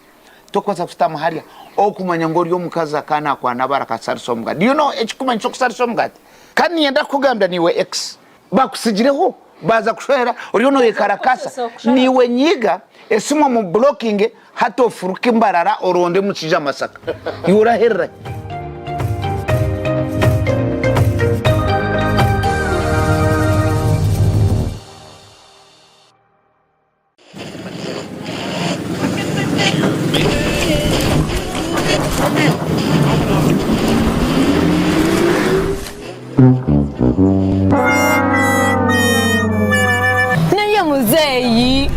tokoza kufita muharia okumanya ngo riyo mukazi akana akwana barakasarisa omugati. Do you know ekikumanya cyo kusarisa omugati kandi yenda kugambya niwe ex bakusigireho baza kushwera uriyo no yekarakasa niwe nyiga esimo mu blocking hato furuka imbarara oronde mu kija masaka yuraherra. Naye muzeyi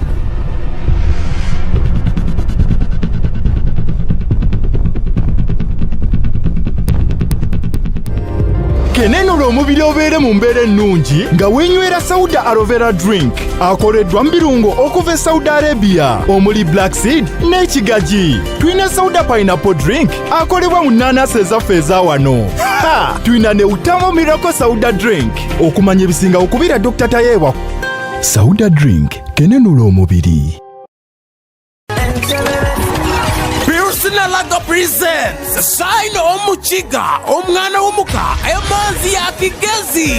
kenenura omubiri obeere mu mbeera ennungi nga weenywera Sauda Aloe Vera Drink akoleddwa mu birungo okuva e Saudi Arabia omuli Black Seed n'ekigaji. Twina Sauda Pineapple Drink akolebwa mu nnaanasi ezaffe eza wano. Twina ne Utamo Miracle Sauda Drink okumanya ebisinga okubira Dr. Tayewa. Sauda Drink kenenura omubiri. Laga presents Shine Omuchiga omwana w'umuka emanzi ya Kigezi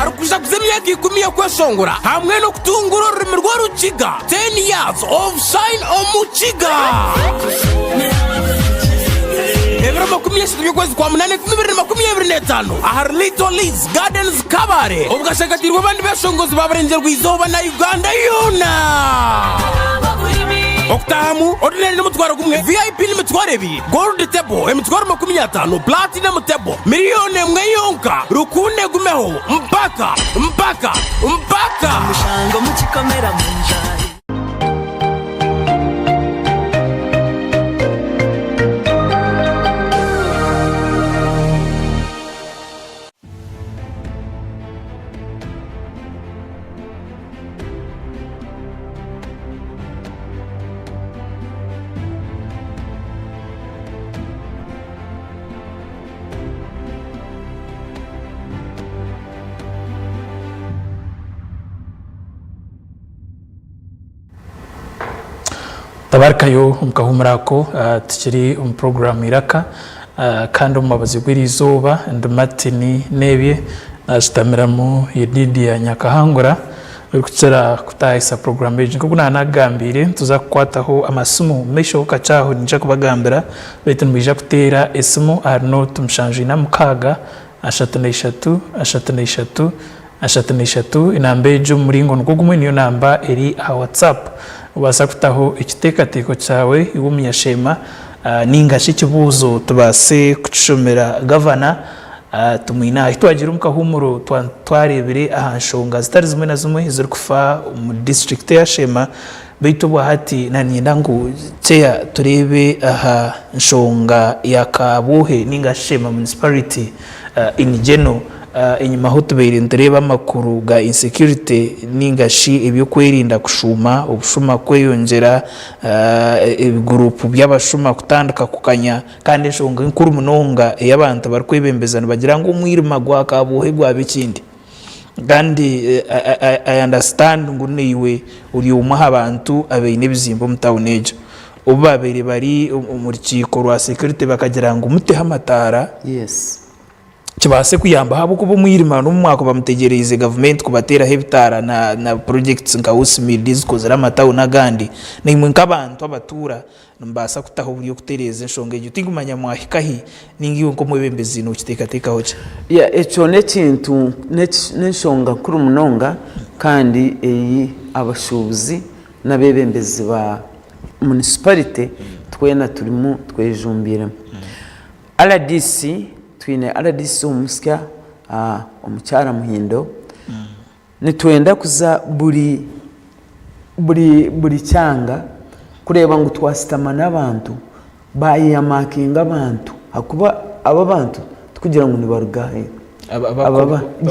arukusha kuzemya kikumiye kweshongora hamwe no kutungura ururimi rwa Rukiga 10 years of Shine Omuchiga Ebero makumyeshatu y'ukwezi kwa munane 2025 ahari Little Leeds Gardens Kabare ubwashakatirwa abandi bashongozi babarengerwa izuba na Uganda yona Oktamu, ordinary n'umutwaro gumwe, VIP n'umutwaro ebiri, gold table, umutwaro 50, platinum table, miliyoni imwe yonka, rukunde gumeho, mpaka. Mushango mukikomera munjari. tabarkayo umukahumurako tukiri program iraka kandi umubazi gw'irizuba ndumatini nebye nashitamiramo yedidi ya Nyakahangura urikutsera kutahisa program ejo kuko nanagambire tuza kwataho amasumo meshoka cyaho ninja kubagambira bete nbija kutera esimo arno tumshanje na mukaga ashatanishatu inambejo muringo nkugumwe niyo namba eri a WhatsApp ubasa kutaho ikitekateko cyawe iwumyashema ningashi kibuzo tubase kucishomera governor tumwina itwagira umukahumuro twarebere ahanshonga zitari zimwe na zimwe ziri kufa mu district ya Shema bito bwahati nanyenda ngo cya turebe aha nshonga ya Kabuhe ningashema municipality in general inyuma ho tubere ndareba makuru ga insecurity ningashi ibyo kwirinda kushuma ubushuma kweyongera group by'abashuma kutandika kukanya kandi nshonga inkuru munonga y'abantu barkwibembezana bagira ngo umwirima gwa Kabuhe gwa bikindi kandi I understand ngo niwe uri umuha abantu abene bizimbo mutawunejo ubabere bari umurikiko rwa security bakagira ngo umuteha amatara yes kibase kuyamba habo kubo mwirima no mwako bamutegereze government kubatera hebitara na projects nka usimiriz kozera matawo nagandi nimwe nkabantu abatura mbasa kutaho buriyo kutereze nshonge cyo tingumanya mwahikahi ningiwe ngo mwebembezi no kitekateka hoje echo nekintu neshonga kuri munonga kandi abashubuzi nabebembezi ba municipality twena turimo twejumbire RDC twine RDC umusya omucyara muhindo nitwenda kuza buri cyanga kureba ngo twasitama n'abantu bayamakinga abantu hakuba aba bantu tukugira ngo nibarugahe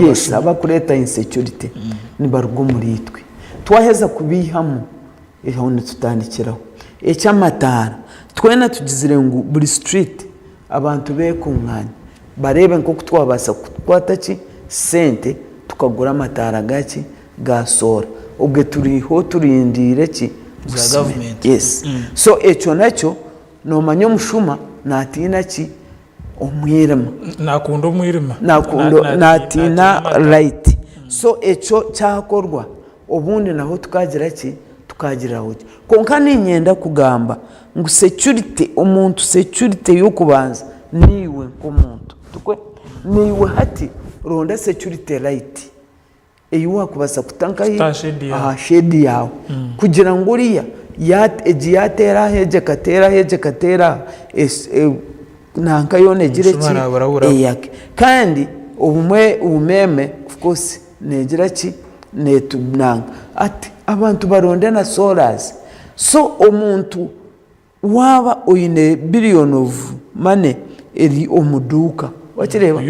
yes abakureta insecurity nibarugo muritwe twaheza kubihamo eho nitutandikiraho ecyamatara twena tugizire ngo buri street abantu bekunganya barebe nko kutwabasa kwataki sente tukagura amatara gaki gasora ubwe turiho turindire ki za government yes so echo nacho no manyo mushuma natina ki omwirema nakunda omwirema natina right so echo cyakorwa obundi naho tukagira ki tukagira hoje konka ninyenda kugamba ngo security omuntu security yo kubanza niwe komuntu tukwe niwe hati ronda security right eyiwa kubasa kutanka shedi yawe kugira ngo uriya yatera heje katera nanka yone gire ki yake kandi ubumeme of course negira ki netubnanga ati abantu baronde na solars so omuntu waba oyine billion of money eri omuduka wakireba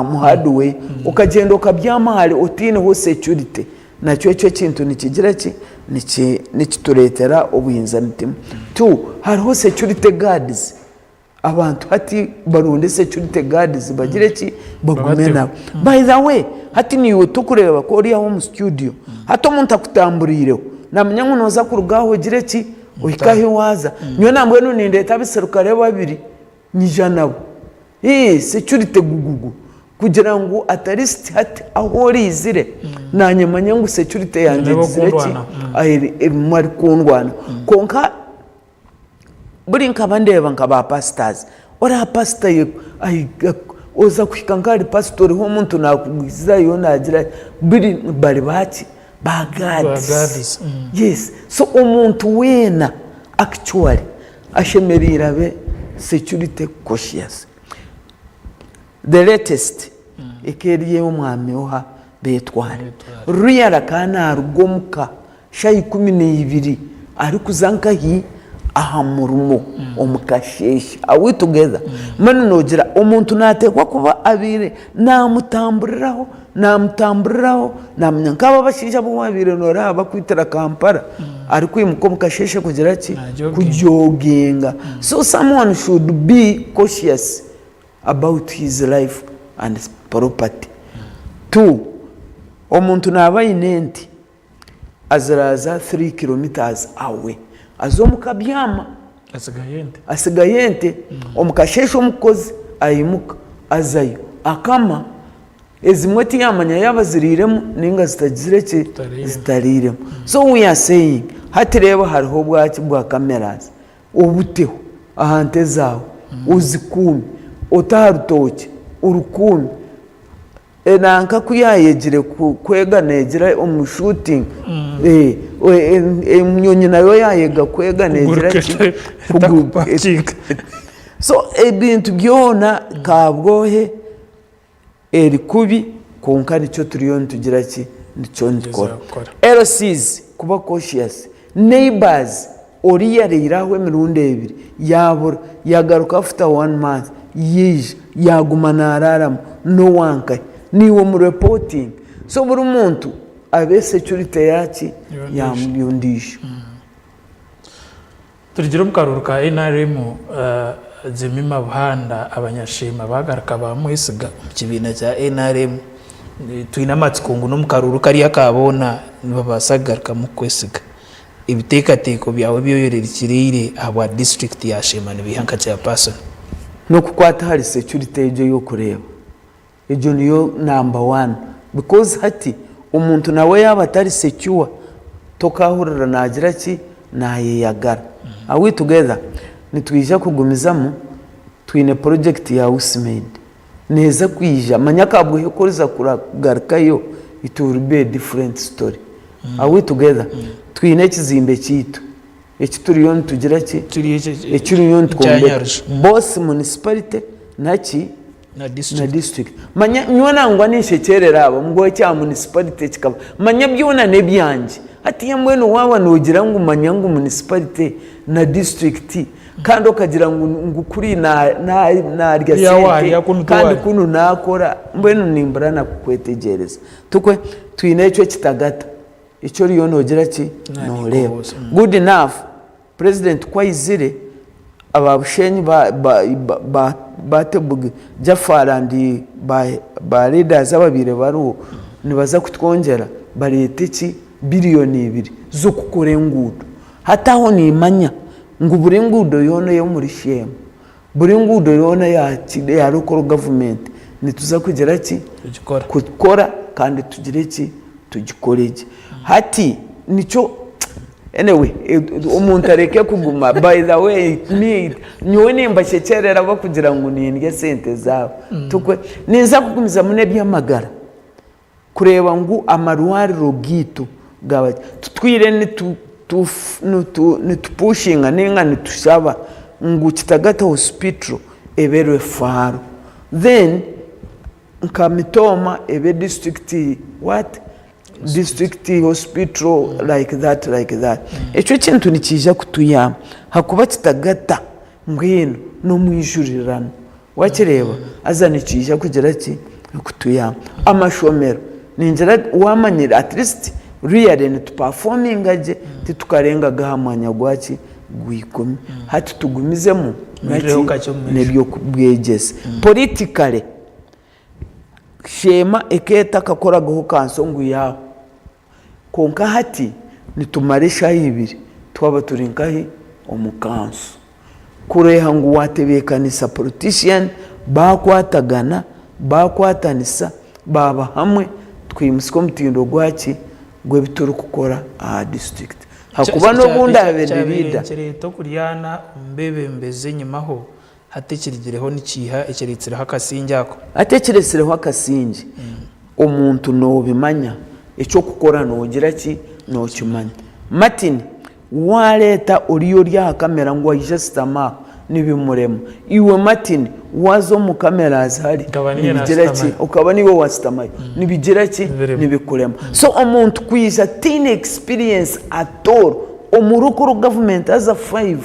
muhadwe ukagenda ukabyamahari utine ho security nacyo cyo kintu nikigira ki nikituretera ubuhinza mitima tu hariho security guards abantu hati baronde security guards bagire ki bagumena by the way hati niwe tukureba ko uri aho mu studio hato umuntu akutamburireho namenya ngo noza kurugaho gire ki oikahi waza nyo nambwe nundeta biseruka reba babiri nyijanabo security gugugu kugira ngo at least hati aho rizire nanyemanya ngo security yanjye zire ki mwari kundwana konka buri nkabandeba nkaba pastors ora pastor oza kwikangari pastor ho muntu nakugiza yo nagira bari baki bagadis yes so umuntu wena actually ashemerira be security cautious the latest ekeriye umwami oha betware ruyara kana rugomuka shayi 12 ari kuzanka hi aha murumo omukashesha awi together manu nogira umuntu natekwa kuba abire namutamburiraho namnyankaba bashija bo babire nora bakwitira Kampala ari kwimuko mukashesha kugira ki kujogenga so someone should be cautious about his life and his property. 2 omuntu nabayinenti aziraza 3 kilometers away azomukabyama asigayente omukashesha omukozi ayimuka azayo akama ezimweti yamanya yabaziriremo ninga zitagizire zitariremo so we are saying hatireba hariho bwaki bwa cameras obuteho ahante zawo uzikumi otarutoke urukumi enanka kuyayegire kwega negira shooting emnyonyi nayo yayega kwega negira so ebintu byona kabwohe eri kubi konka nicyo turiyo tugira ki nicyo nkora LCs kuba cautious neighbors oriya reiraho emirundi 2 yabura yagaruka after 1 month yije yagumana araramo no wanka niwo mu reporting so buri muntu abe security yaki yamyundisha turigira mukaruruka NRM Zemima Buhanda abanyashima bagaruka bamwisiga kibina cya NRM twina matsikungu no mukaruruka ari akabona babasagaruka mu kwesiga ibitekateko byawe byoyorera ikirire aba district ya Shema nibihanka cya person no kukwata hari security ejo yo kureba ejo niyo number 1 because hati umuntu nawe yaba atari secure tokahurira nagira ki naye yagara awi together nitwija kugumizamo twine project ya Usmed neza kwija manyakabwo hekoriza kuragarukayo it will be a different story awi together twine kizimbe kitu ekituriyo tugira ki ekiriyo tkombe boss municipality naki na district manya nyona ngwa nishekerera abo ngo cya municipality kikaba manya byona nebyanje ati yemweno wawa nogira ngo manya ngo municipality na district kandi okagira ngo kuri na rya sente kandi kuno nakora mbweno nimbrana kukwetegereza tukwe twine icyo kitagata icyo riyo nogira ki noreba good enough president kwayizire ababushenyi batebuge Jafara ndi ba leaders ababire baru nibaza kutwongera barete ki billioni 2 zo kukora ngudo hataho nimanya ngo burengudo yone yo muri Shema burengudo yone ya local government nituza kugera ki kukora kandi tugire ki tugikorege hati nico anyway umuntu areke kuguma by the way me nyowe nimba shekerera bakugira ngo nindye sente zabo tukwe niza kugumiza mune byamagara kureba ngo amaruari rogito gawa twire ni tupushinga ninga nitushaba ngo kitagata hospital eberwe faro then nkamitoma ebe district district hospital like that echo kintu nikija kutuyama hakuba kitagata ngwino no mwijurirana wakireba azana ikija kugira ki kutuyama amashomero ninjira wamanyira at least really to performing aje titukarenga gahamanya gwaki gwikome hati tugumizemo nebyo kubwegeze politically Shema eketa kakoragaho kansongu yaho konka hati nitumarisha 2 twaba turi nkahi omukanso kureha ngu watebekanisa politician bakwatagana bakwatanisa baba hamwe twimusiko omutindo gwaki gwebituri kukora aha district hakuba n'obundi abendirida kirito kuryana mbebembeze nyimaho hatekirigireho n'ikiha ekiritsiraho akasingi ako atekeresireho akasingi omuntu nobimanya icyo kukora nogira ki nokimanya Martin waleta oriyo rya kamera ngo ayije sitama nibimurema iwe Martin wazo mu kamera azhari nibigira ki ukaba niwe wasitama nibigira ki nibikurema so omuntu kwiza teen experience at all omurukuru government as a 5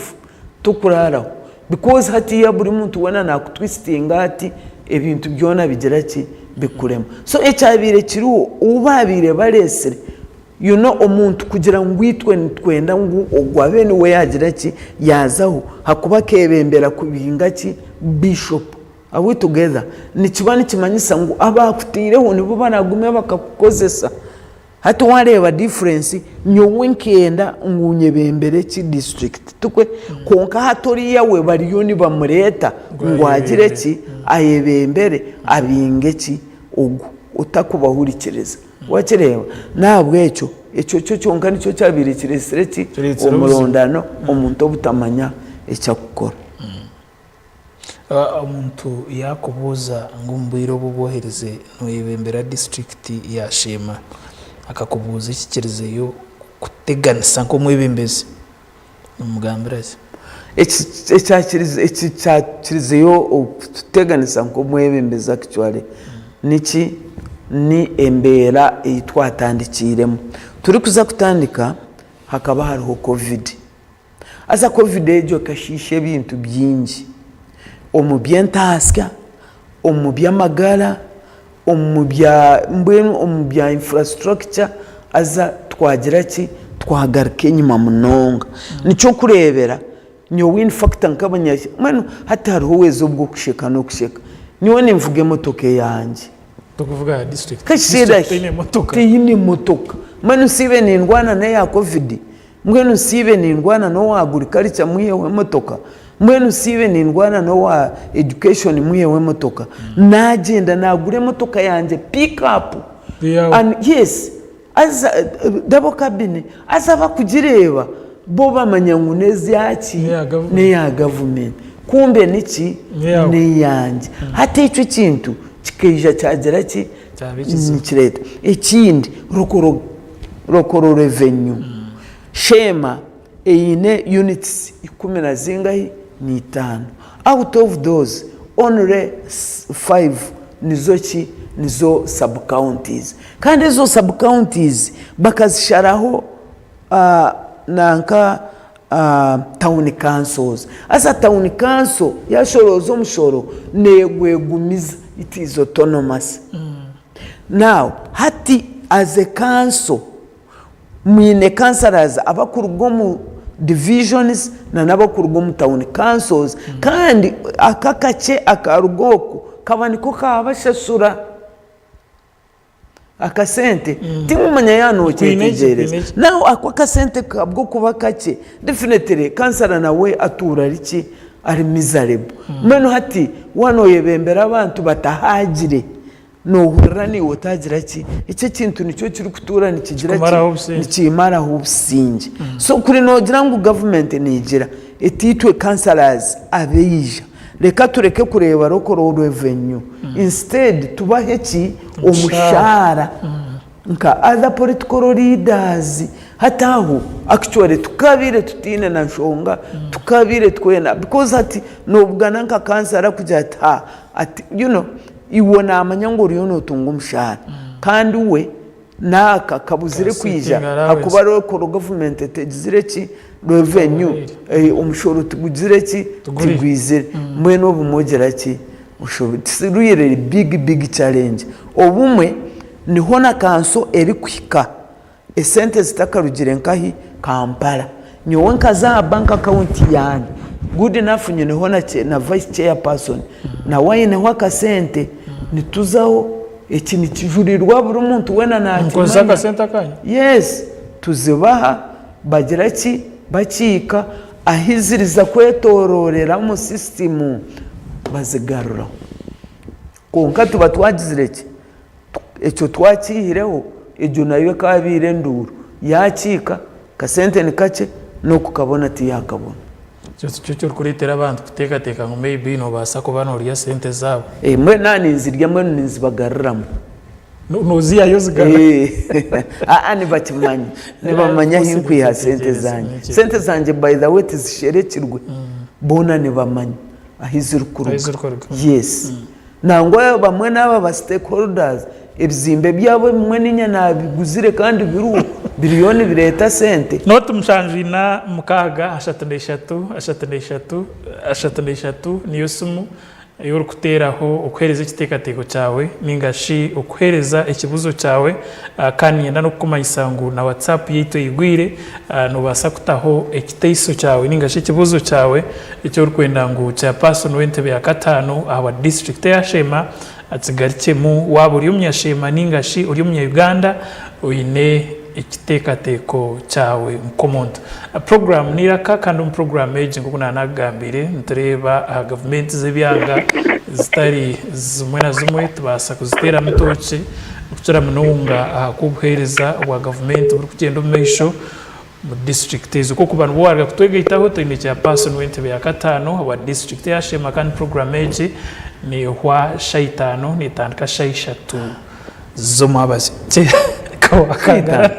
tukuraraho because hatiya buri muntu wana nakutwistinga ati ebintu byona bigira ki bikurema so ecyabire kiriho ubabire baresere you know omuntu kugira ngo witwe twenda ngo ogwabe ni we yagira ki yazaho hakuba kebembera kubinga ki bishop awe together ni kibani kimanyisa ngo abakutireho nibo banagume bakakukozesa hati wareba difference nyowe nkenda ngunyebembere ki district tukwe konka hatori yawe bariyo ni bamureta ngo agire ki ayebembere abinge ki ugu utakubahurikiriza wakireba nabwo ecyo cyonka nicyo cyabire kiresire ki umurondano omuntu obutamanya icyo akukora omuntu yakubuza ngo mbwiro bubohereze noyebembera district ya Shema akakubuza ikikirizeyo kuteganisa nko mwebembeze umugambira iki cyakirizeyo kuteganisa nko mwebembeze actually niki ni embera itwatandikiremo turi kuza kutandika hakaba hariho covid asa covid ejo kashishe bintu byinji omubyentasya omubyamagara omubya infrastructure aza twagira ki twagarike nyuma munonga nicyo kurebera nyo in fact nkabanya mano hata hariho wezo bwo kusheka no kusheka niwe nimvuge motoke yanje tukuvuga district kashira tini motoka manu sibe ni ndwana na ya covid mwenu sibe ni ndwana no agriculture muyewe motoka mwenu sibe ni ndwana no wa education muyewe motoka nagenda nagure motoka yanje pick up and yes as double cabin azaba kugireba bo bamanyangunezi yaki ne ya government kumbe niki ne yanje hati icyo kintu kikeja cyagera ki nikireta ikindi rokoro revenue Shema eyine units 10 zingahi ni 5 out of those only 5 nizo sub counties kandi izo sub counties bakazisharaho nanka town councils asa town council yashoroza umushoro negwegumiza it is autonomous now hati as a council mwine councillors abakurugo mu divisions na nabakurugo mu town councils kandi akakace akarugoko kabaniko kabashasura akasente timumanya yano cyetegereza now akwa kasente kabwo kuba kake definitely councillor nawe atura riki ari miserable meno hati wano yebembera abantu batahagire no hurani wotagira ki icyo kintu nicyo kiri kutura nikigira ki nikimara hubusinge so kuri nogira ngo government nigira etitwe councillors abeija reka tureke kureba rokoro revenue instead tubahe ki umushara nka other political leaders hataho actually tukabire tutine na nshonga tukabire twena because ati nobugana nka kansara kujya ati you know iwona amanyangoro yono tunga umushara kandi we naka kabuzire kwija akuba rokoro government tegizire ki revenue umushoro tuguzire ki tugwizire mwe no bumogera ki ushobora big challenge obumwe niho na kanso eri kwika esente zitakarugire nkahi Kampala nyowe nkaza bank account yani good enough niho na vice chairperson na wayine hwaka sente nituzaho iki nikijurirwa buri muntu wena na nkoza ka sente akanya yes tuzibaha bagira ki bakiika ahiziriza kwetororera mu sisitimu bazigaruraho konka tuba twagizire ki ekyo twakihireho egyo nayo kabire nduru yakiika kasente ni kake n'okukabona tiyakabona cyo kuretera abantu kutekateka ngo maybe no basa kuba noriya sente zabo mwe nani nzirya mwe nzibagaruramo noziyayo zigarura nibakimanya nibamanya hinkwiha sente zanjye by the way tizisherekirwe bona nibamanya ahizirikuruga yes nangwa bamwe n'aba ba stakeholders ebizimbe byabo bimwe n'inya nabiguzire kandi biruko biliyoni bireta sente not mushanjina mukaga ashatandeshatu niyo sumu yo kuteraho ukwereza ikitekateko cyawe ningashi ukwereza ikibuzo cyawe kandi yenda no kumanyisangu na WhatsApp yito igwire no basa kutaho ekiteiso cyawe ningashi ikibuzo cyawe icyo rukwenda ngo cya person wentebe ya katano awa district ya Shema atsigarikemu waba uri umunyashema ningashi uri umunya-Uganda uyine ikitekateko cyawe mkomonto program niraka kandi program age ngo kunanagambire ntureba government z'ibyanga zitari zimwe na zimwe tubasa kuzitera mutoci kucara mununga kubuhereza wa government uri kugenda umesho mu district ezo kuko bantu bwarga kutwegitaho tine cya person wentebe ya katano wa district ya Shema kandi program age ni hwa shaitano ni tandika shaishatu zo mabazi kawakanga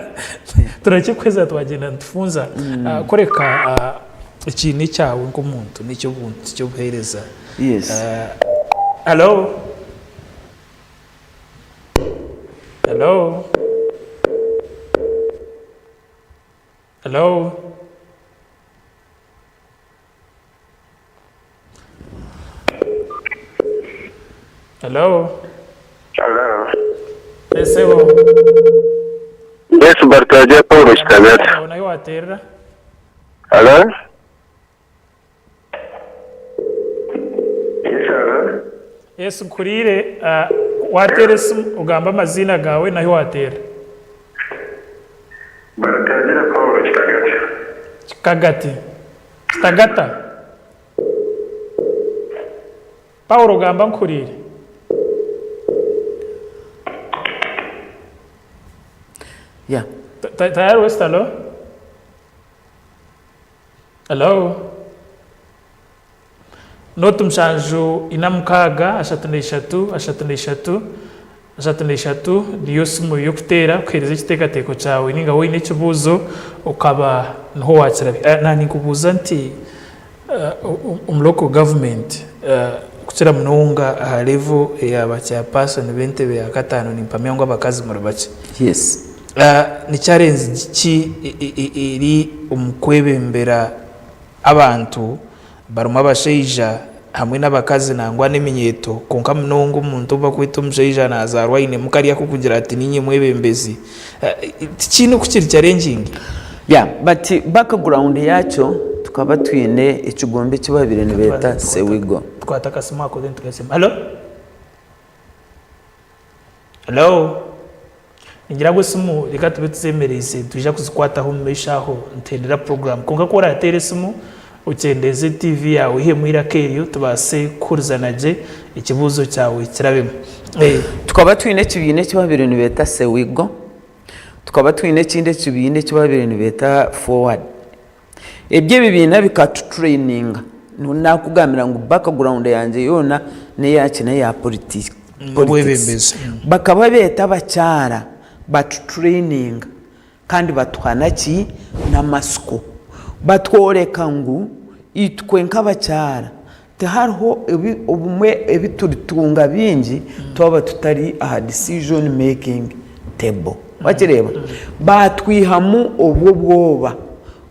turakikweza twagenda ntufunza koreka ikintu cyawe nk'umuntu nicyo buntu cyo buhereza yes hello Esewo Yes, Bartaja Paul Stagat. Unayowaterera? Hello? Yes, kurire waterese ugamba amazina gawe nayo watera. Bartaja Paul Stagat. Kagati. Stagata. Paul ugamba nkurire. Yeah. Tayari West, hello? Hello? Notu mshanju inamukaga ashatandeshatu niyo simu yo kutera kwereza ikitekateko cyawe ninga wowe n'ikibuzo ukaba nho wakira nani kubuza nti local government kuchira mununga aha level ya bacha person bentebe ya katano ni mpamya ngo abakazi murabache yes ni challenge ki iri umukwebembera abantu baruma basheija hamwe n'abakazi nangwa n'eminyeto konka munongo umuntu bakwita umusheija nazarwa ine mukariya kukugira ati ninye mwebembezi kintu kukiri challenging but background yacho tukaba twine ikigombe kibabire ni beta sewigo twataka sima ko then tukasema hello ingira gusimu reka tubitsemereze tuje kuzikwataho meshaho ntendera program konka ko ratere simu ukendeze TV yawe he muira keriyo tubase kurzanaje ikibuzo cyawe kirabemo tukaba twine kibine kibabire ni beta sewigo tukaba twine kinde kibine kibabire ni beta forward ebye bibina bikatu training nakugamira ngo background yanje yona ne yakina ya politics bakaba beta bacyara but training kandi batwana ki na masiko batworeka ngo itwe nkabacyara tehariho ubumwe ebituritunga bingi twaba tutari aha decision making table bakireba batwihamu obwo bwoba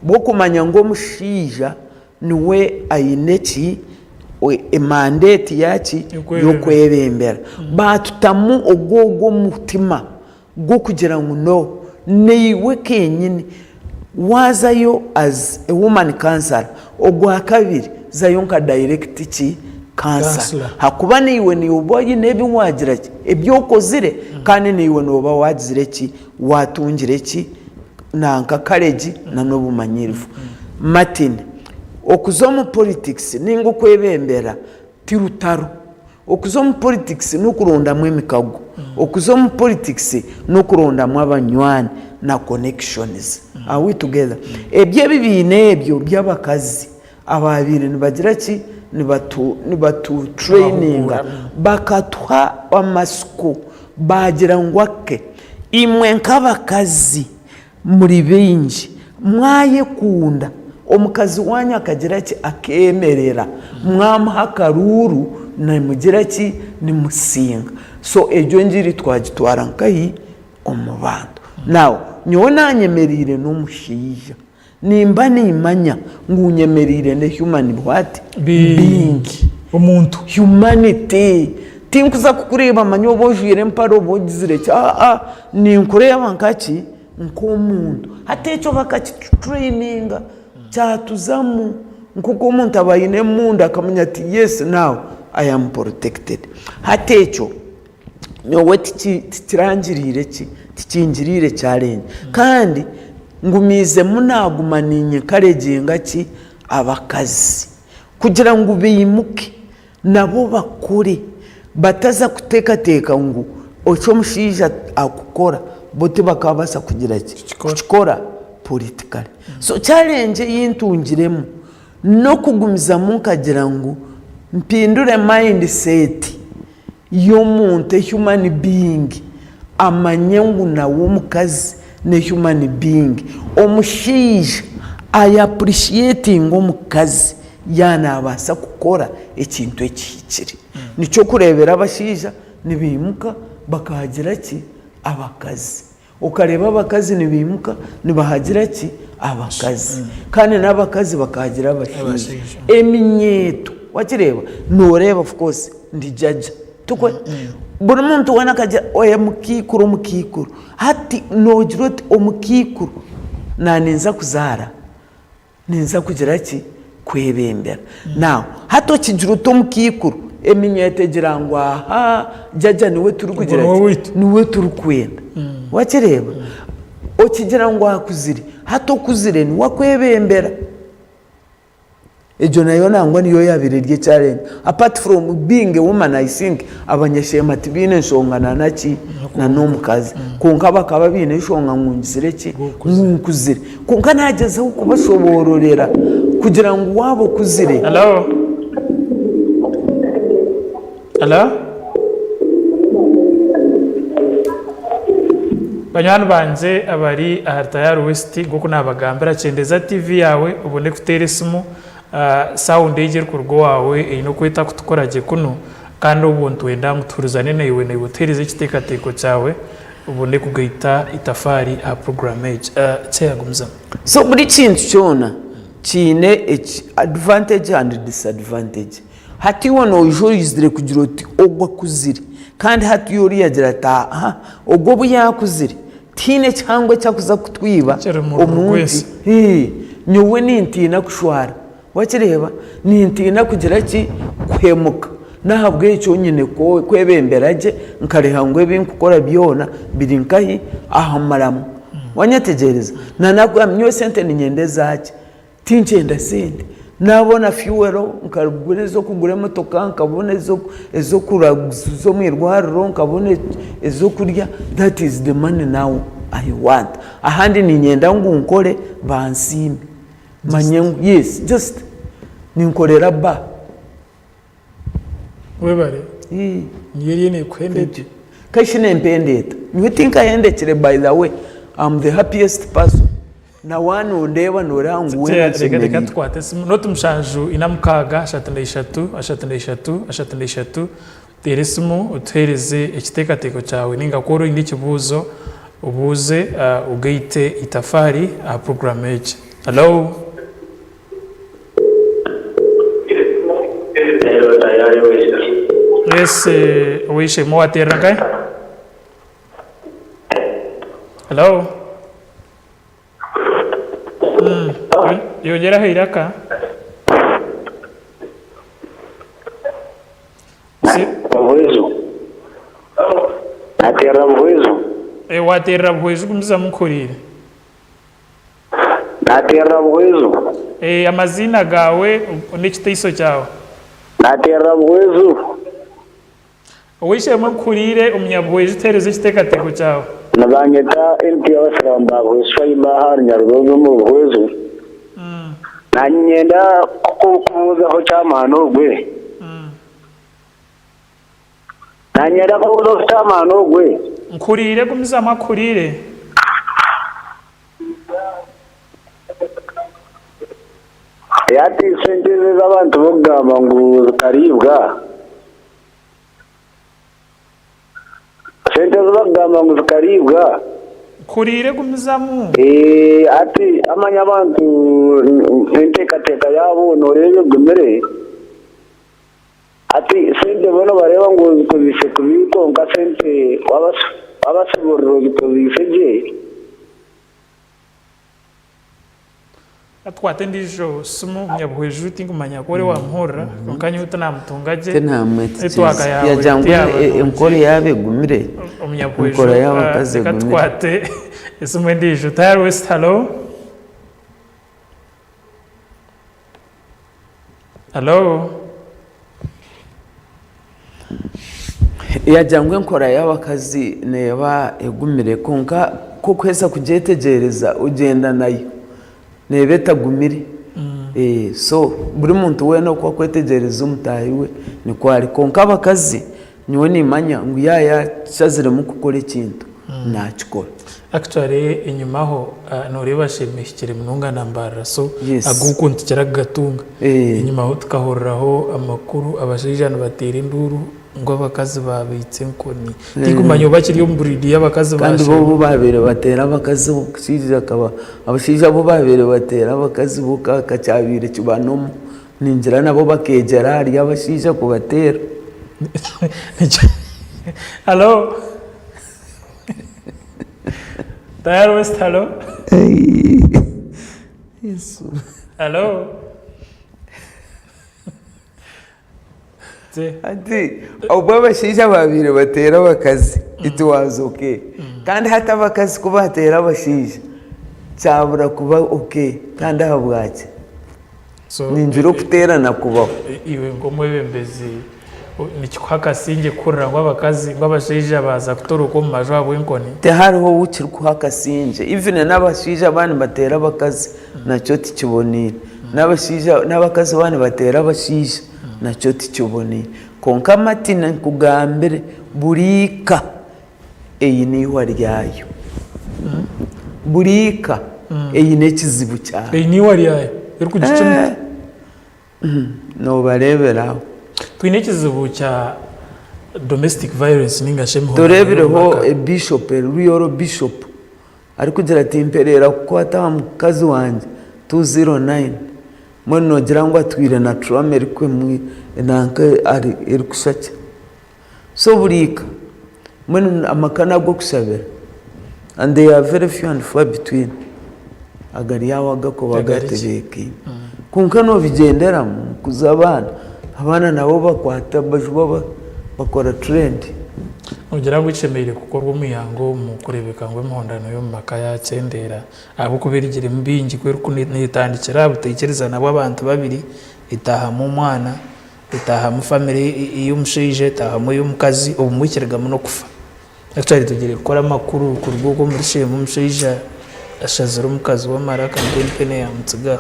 bwo kumanya ngo mushija niwe ayineki mandate yaki yo kwebembera batutamu ogwogo mutima go kugira ngo no niwe kenyine wazayo as a woman cancer ogwa kabiri zayo nka direct ki cancer hakuba niwe ni uboye nebi wagira ki ebyokozire kandi niwe noba wagizire ki watungire ki nanka kareji na nobumanyirifu Martin okuza mu politics ningo kwebembera tirutaro okuza mu politics n'okurondamu emikago okuza mu politics n'okurondamu abanywani na connections are we together ebyo bibine ebyo by'abakazi ababiri nibagira ki nibatu training bakatwa amasuku bagira ngwake imwe nk'abakazi muri bingi mwaye kunda omukazi wanyu akagira ki akemerera mwamuha akaruru namugira ki nimusinga so ejo njiri twagitwara nkahi omubantu now nyowe nanyemerire n'omushiija nimba nimanya ngunyemerire ne human what being omuntu humanity tinkuza kukureba manyo bojwire mparo bogizire ninkureba nkaki nk'omuntu ate ekyo bakaki training kyatuzamu nkuko omuntu abayine munda akamanya ati yes now I am protected ate ekyo nyowe tikirangirire tikingirire challenge kandi ngumize munaguma ninye karegenga ki abakazi kugira ngo bimuke nabo bakure bataza kutekateka ngo ocho mushija akukora bote bakabasa kugira ki kukora politically so challenge yintungiremo no kugumiza munkagira ngo mpindure mindset y'omuntu human being amanye ngo nawo mukazi ne human being omushija I appreciating omukazi yana abasa kukora ekintu ekikiri nico kurebera abashija nibimuka bakahagira ki abakazi ukareba abakazi nibimuka nibahagira ki abakazi kandi n'abakazi bakahagira abashija eminyeto wakireba noreba of course ndi judge tukwe buri muntu wana kaja oya mukikuru hati nogiroti omukikuru naninza kuzara ninza kugira ki kwebembera now hato kijiruto omukikuru eminyeto girangwa aha jaja niwe turi kugira ki niwe turi kwenda wakireba okigira ngo akuzire hato kuzire ni wakwebembera ejo nayo nangwa niyo yabire rye challenge apart from being a woman I think abanyashema tibine nshongana naki na nomukazi kunka bakaba bine nshonga ngungizire ki nkuzire kunka nageze kubashobororera kugira ngo wabo kuzire hello banywana banje abari ahatayari west goko nabagambira cendeza TV yawe ubone kutera isimu sound ejye kurgo wawe ino kwita kutukoraje kuno kandi ubuntu wenda nguturizane nawe na hoteleze kitekateko cyawe ubone kugaita itafari a programmage cyagumza so buri kintu cyona kine advantage and disadvantage hati wono ujurizire kugira uti ogwa kuzire kandi hati yori yagira ta ogwo buyakuzire tine cyangwa cyakuza kutwiba omuntu nyowe nintina kushwara wakireba nintina kugira ki kwemuka nahabwe icyo nyine ko kwebemberaje nkarehangwe binkukora byona biri nkahi ahamaramu wanyategereza nanagwamyo sente ninyende zaki tinchenda sente nabona fuel nkagure zo kugura motoka nkabona ezo kurazo mwirwariro nkabona ezo kurya that is the money now I want ahandi ninyenda ngunkore bansime manyengu yes just ninkorera ba webare nyeri ne kwendete kashine mpendeta you think I endekere by the way I'm the happiest person na wanu ndeba norangu wena reka twate notumshanju inamukaga 33 teresimu utereze ikitekateko cyawe ningakoro indi kibuzo ubuze ugaite itafari a programmage hello yes wishe mo atera kai hello yongera hiraka Mwezo atera mwezo waterra mwezo kumza mukorire atera mwezo amazina gawe n'ekitaiso cyawe naterera buhwezu owishemu kurire omunyabuhwezu tereza ekitekateko cyawe nabanyeta MP y'abasiramba bweswayima hari nyarugogo mu buhwezu nanyenda kubuzaho cyamano gwe nanyenda kubuzaho cyamano gwe nkurire kumizama kurire yati sente z'abantu bogamba ngo zikaribwa sente z'abagamba ngo zikaribwa kurire kumizamu ati amanya abantu entekateka yabo norebe gumere ati sente bono bareba ngo zikozise kubiko nka sente wabasiborero zikozise je atwate ndijo sumu munyabuhwezu tingumanya kore wamuhora nkanya utanamutungaje yajangwe enkore yabe gumire omunyabuhwezu enkore y'abakazi gumire atwate sumu ndijo Tayari West. Hello yajangwe enkora y'abakazi neba egumire konka ko kwesa kujetegereza ugenda nayo nebeta gumire so buri muntu we no kwa kwetegereza umutayi we ni kwari konka abakazi niwe nimanya ngo yaya cyazire mu gukora ikintu nakikora actually inyuma ho noreba shemishikire mununga nambara so agukunti kiragatunga inyuma ho tukahorraho amakuru abashijana batera induru ngo abakazi babitse nkoni tigumanyo bakiri yo mburidi y'abakazi kandi bo babere batera abakazi bukishije akaba abashije bo babere batera abakazi bukaka cyabire kibanomo ninjira nabo bakegera ari abashije kubatera Hello Tayari West. Hello Yesu Hello ati ubwo abashije babire batera abakazi it was okay kandi hata abakazi kuba batera abashije cyabura kuba okay kandi ahabwake ninjiro kuterana kubaho iwe ngo mwebembezi nikikwakasinge kurira ngo abakazi babashije baza kutoroka mu majo abo inkoni te hariho ukiri kuhakasinge even n'abashije abandi batera abakazi nacyo tikibonira n'abakazi abandi batera abashije nacyo tikiboneye konka matina nkugambire burika iyi ni ihwa ryayo burika iyi ni ikizibu cyayo iyi ni ihwa ryayo iri ku gicumbi nobareberaho twine ikizibu cya domestic violence n'ingashemu turebereho bishop real bishop ari kugira ati imperera kuko ataba mukazi wanjye 209 mwana nogira ngo atwire na trauma erikwe mu nanka ari erikushake so burika mwana amakana go kusabira and they are very few and far between agari yawaga ko bagatebeke kunka no bigendera mu kuzabana abana nabo bakwata bajuba bakora trend ugira ngo icemere kukorwa umuyango mu kurebeka ngo imhondano yo makaya cendera abo kubirigire mbingi kwe nitandikira butekereza nabo abantu babiri itaha mu mwana itaha mu family y'umushije itaha mu y'umukazi ubumukirega no kufa actually tugire gukora makuru ku rwego muri shemu umushije ashazira umukazi wa maraka ndempene ya mutsuga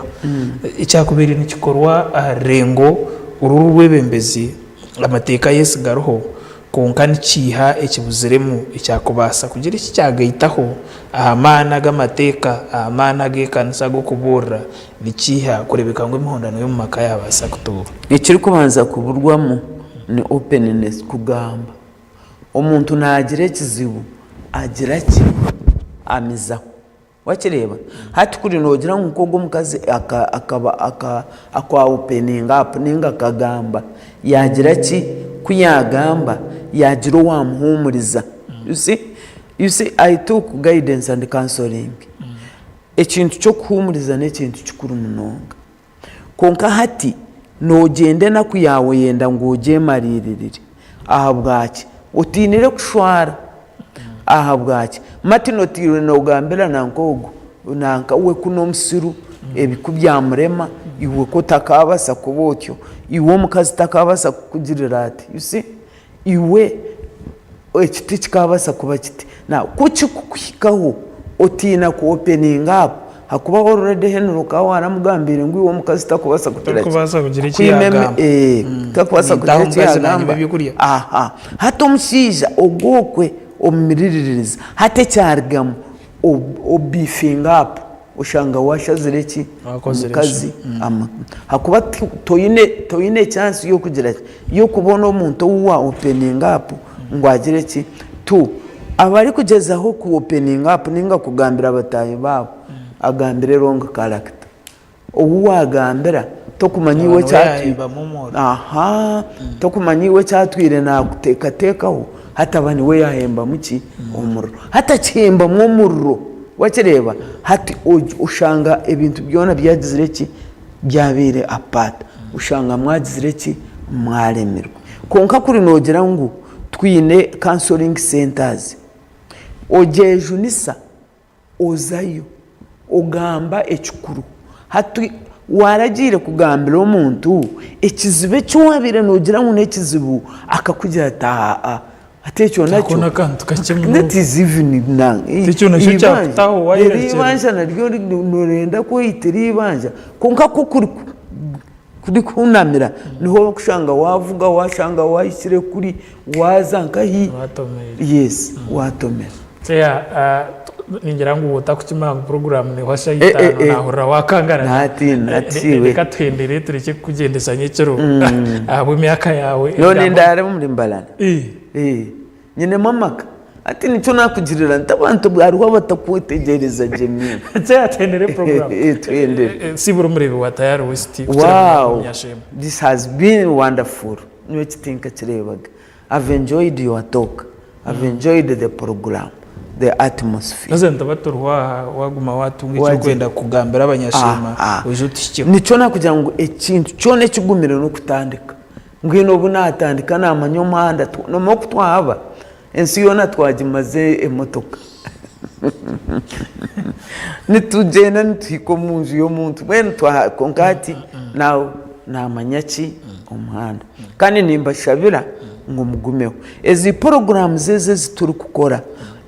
icyakubiri nikikorwa arengo ururu rwebembezi amateka Yesu garoho konka nikiha ekibuziremu icyakubasa kugira iki cyagayitaho ahamana g'amateka ahamana gekanisa go kuburra nikiha kurebeka ngo imhondano yo mu makaya abasa kutuba ikiri kubanza kuburwamo ni openness kugamba umuntu nagira ekizibu agira ki amiza wakireba hati kuri nogira nkuko mukazi akaba akwa opening up ninga kagamba yagira ki kuyagamba yagira wamuhumuriza you see I took guidance and counseling ekintu cyo kuhumuriza n'ekintu cyukuru munonga konka hati nogende na kuyawe yenda ngoje mariririre ahabwaki utinire kushwara ahabwaki matino tiro no gambera nankogo nanka we kuno msiru ebiku byamurema iwe ko takabasa kubotyo iwe omukazi takabasa kukugirira ati you see iwe ekiti kikabasa kuba kiti na kuchikuhikaho otina ku opening up hakuba already henro kawa waramugambire ngo iwe omukazi takubasa kugira iki takubasa kugira iki aha hata omushiija ogokwe omumiriririza hata cyargamu obifinga up ushanga washazire ki omukazi hakuba toyine chance yo kugira yo kubona omuntu wa opening up ngo agire ki tu abari kugezaho ku opening up ninga kugambira abatayi babo agambire wrong character wagambira tokumanyiwe cyatwi tokumanyiwe cyatwire na gutekatekaho hata bani we yahemba muki umurro hata cyemba mu murro wakireba hati ushanga ibintu byona byagizire ki byabire apata ushanga mwagizire ki mwaremerwa konka kuri nogera ngo twine counseling centers ojeju nisa ozayo ogamba ekikuru hati waragire kugambira omuntu ekizibe cywabire nogira ngo nekizibu akakugira ta atecyo nacyo that is even now ticyo nacyo cyaftaho wayiranje naryo norenda ko itiri banja konka ko kuri kunamira niho kushanga wavuga washanga wayisire kuri wazanka hi yes watomera ningira ngo utakukima program ni washayitana nahura wakangara natiwe reka twendere tureke kugendesanya ikiro abo imyaka yawe none ndare muri mbalana nyine mamaka ati nicyo nakugirira ndabantu bwariho batakutegereza Jemmy cyatendere program twendere sibura muri watayari west wow this has been wonderful niwe kitinka kirebaga I've enjoyed your talk I've enjoyed the program the atmosphere nazenda baturwa waguma watunga cyo kwenda kugambira abanyashema ujuti nicyo nakugira ngo ekintu cyone kigumire no kutandika ngwino bunatandika namanyo manda no mokutwaba ensi yona twagimaze emotoka nitugenda nitiko munju yo muntu bene twa konkati nawo namanyaki umuhanda kandi nimba shabira ngo mugumeho ezi programs zeze zituri kukora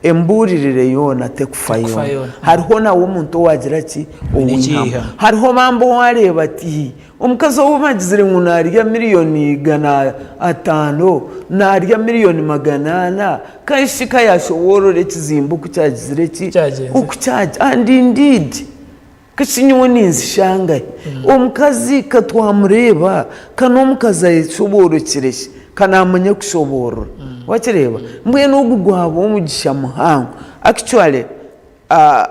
emburirire yona tekufayo hariho nawo umuntu wagira ki uwihama hariho bambo wareba ati omukazi w'ubagizire ngo narya miliyoni 500 narya miliyoni 800 kayishika yashoworore kizimbuku cyagizire ki ukcyaje and indeed kashinyo ninzi shangaye omukazi katwamureba kanomukazi ayishoborokireshye kanamanya kushobora wakireba mbwe n'ugugwabo umugisha muhango actually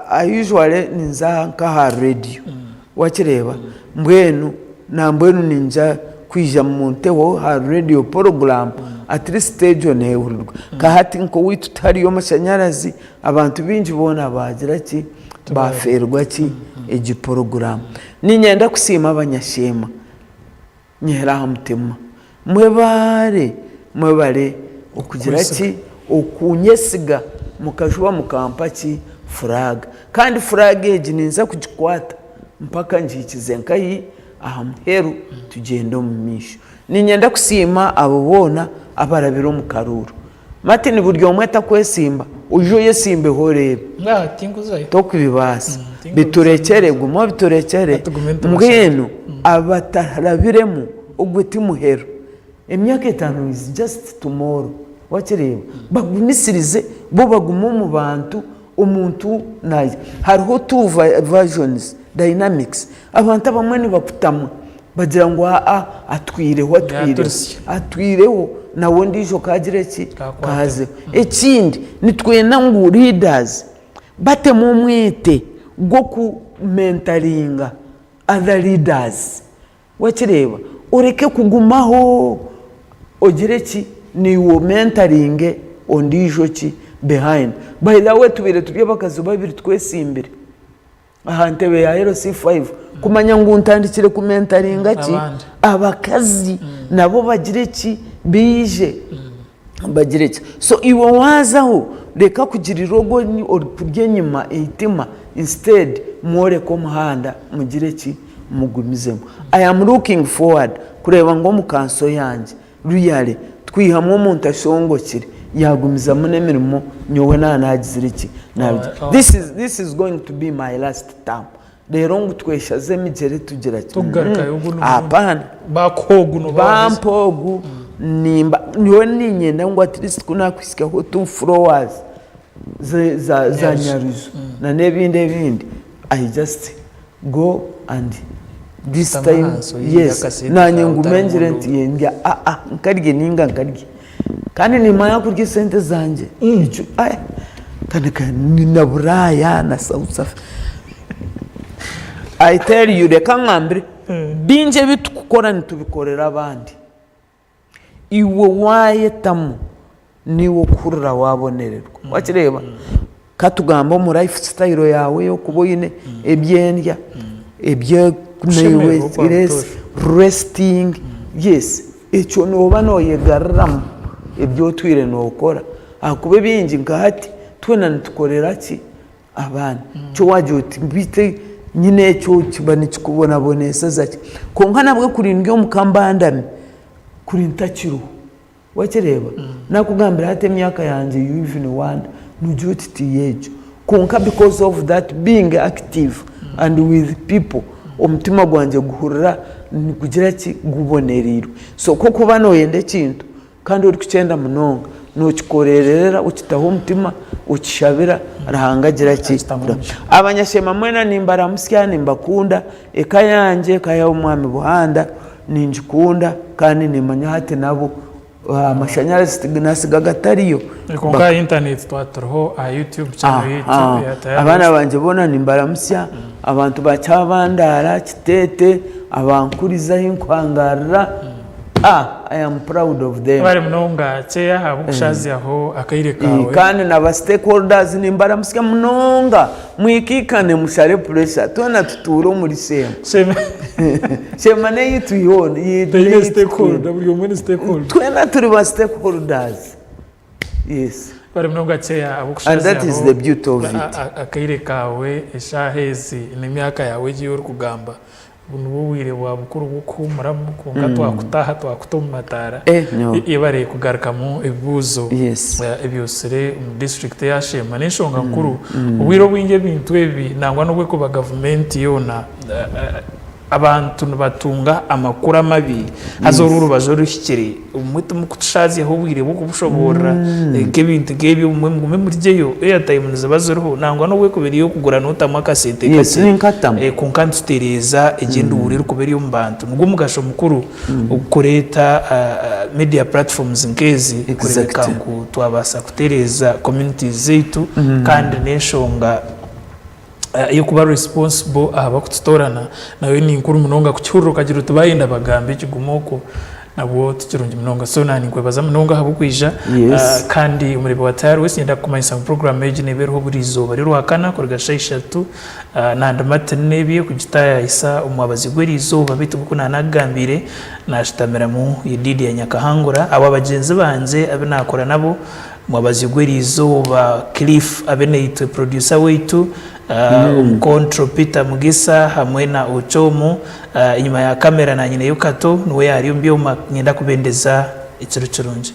I usually ninza nka radio wakireba mbwenu nambwenu ninja kwija muntewo ha radio program at least stage on ehurwa kahati nko witu tari yo mashanyarazi abantu binji bona bagira ki baferwa ki egi program ninyenda kusima abanyashema nyera mutima mwebare okugira ki okunyesiga mukajuba mukampaki flag kandi flag egi ninza kugikwata mpaka njikize nkayi ahamheru tugenda mu misho ninyenda kusima abo bona abarabiro mu karuru mati ni buryo mweta kwesimba ujo yesimbe horebe tinguzayo tokubibasa biturekere gumo biturekere mbwenu abatarabiremu ugwiti muhero emyaka 5 is just tomorrow wakireba bagumisirize bo bagumo mu bantu umuntu naye hariho two versions dynamics abantu bamwe ni baputama bagira ngo atwireho nawo ndijo kagire ki kaze ekindi nitwena ngo leaders bate mu mwete go ku mentalinga other leaders wakireba ureke kugumaho ogire ki ni wo mentalinge ondijo ki behind by the way tubire turiye bakazi babiri twesimbire ahantebe ya LC5 kumanya ngo untandikire ku mentalinga ki abakazi nabo bagire ki bije bagire ki so iwo wazaho reka kugira irogo ni kurye nyuma itima instead mwore ko muhanda mugire ki mugumizemo. I am looking forward kureba ngo mu kanso yanjye really twihamwe umuntu ashongokire yagumizamo n'emirimo nyowe nanagize iki nabyo. This is going to be my last term. Rero ngo tweshaze migere tugira ki apana bakogu no bampogu nimba niwe ninyenda ngo at least kuna kwisika ko 2 flowers za nyaruzo na nebindi. I just go and this time yes nanye ngumengire nti yenga nkarye ninga nkarye kandi nimanya kurya sente zanje icyo tandika na buraya na South Africa. I tell you reka ngambire binje bitukukora nitubikorera abandi iwe wayetamu niwo kurura wabonererwa wakireba katugamba mu lifestyle yawe yo kuboyine ebyendya ebye resting yes icyo noba noyegarram ebyo twire nokora akube bingi ngahati twena nitukorera ki abana cyo wajuti bite nyine cyo kibani kikubona bonesa zaki konka nabwe kurindwe umukambandami kurintakiro wakireba nakugambira hate myaka yanjye you even wonder nujuti tiyejo konka because of that being active and with people umutima gwanje guhurira kugira ki gubonerirwe so ko kuba no yende kintu kandi uri kucyenda munonga no kikorerera ukitaho umutima ukishabira rahangagira ki abanyashema mwena nimbara musyane mbakunda eka yanje kaya umwami buhanda ninjikunda kandi nimanya hati nabo amashanyarazi nasigaga tariyo konka internet twatoroho YouTube channel yetu abana banje bona nimbara musya abantu bacyabandara kitete abankuriza hinkwangara I am proud of them. Bari munonga cyeya habukushazi aho akaire kawe kandi naba stakeholders nimbara musya munonga mwikikane mushare pressure tona tuturo muri sema sema ne yitu yone yitu stakeholder buri umwe stakeholder twena turi ba stakeholders yes bari munonga cyeya habukushazi and that is the beauty of it akaire kawe eshahezi n'imyaka yawe giye kugamba bunu wire wabukuru bukumara mukunga twakutaha twakutomatara ibare kugaruka mu ebuzo ebyosere mu district ya Shema n'ishonga nkuru wiro winge bintu ebi nangwa no ko ba government yona abantu batunga amakuru amabi hazoruru bazorushikire umuti mukushazi aho wire buko bushobora kebintu gebi umwe muri jeyo airtime bazoruho nangwa no kubera yo kugura notama kasete kunkantutereza egenda urire kubera yo mbantu ngo mugasho mukuru ukoreta media platforms nkezi kureka ngo twabasa kutereza communities zetu kandi neshonga yo kuba responsible abakututorana nawe ni inkuru munonga kucyuro kagira tubayenda bagambe kigumoko nabo tukirungi munonga so nani kwebaza munonga habukwija kandi umurebe wa tayari wese yenda kumanyisa mu program age nebereho burizo bari ruhakana korga shayishatu nanda matene biye kugitaya isa umwabazi gwerizo babitu buko nanagambire nashitamira mu yididi ya Nyakahangura aba bagenzi banje abinakora nabo mwabazi gwerizo ba Cliff abeneyitwe producer wetu control Peter Mugisa hamwe na Ochomo inyuma ya kamera na nyine yukato nuwe yari mbyoma ngenda kubendeza ikirucurunje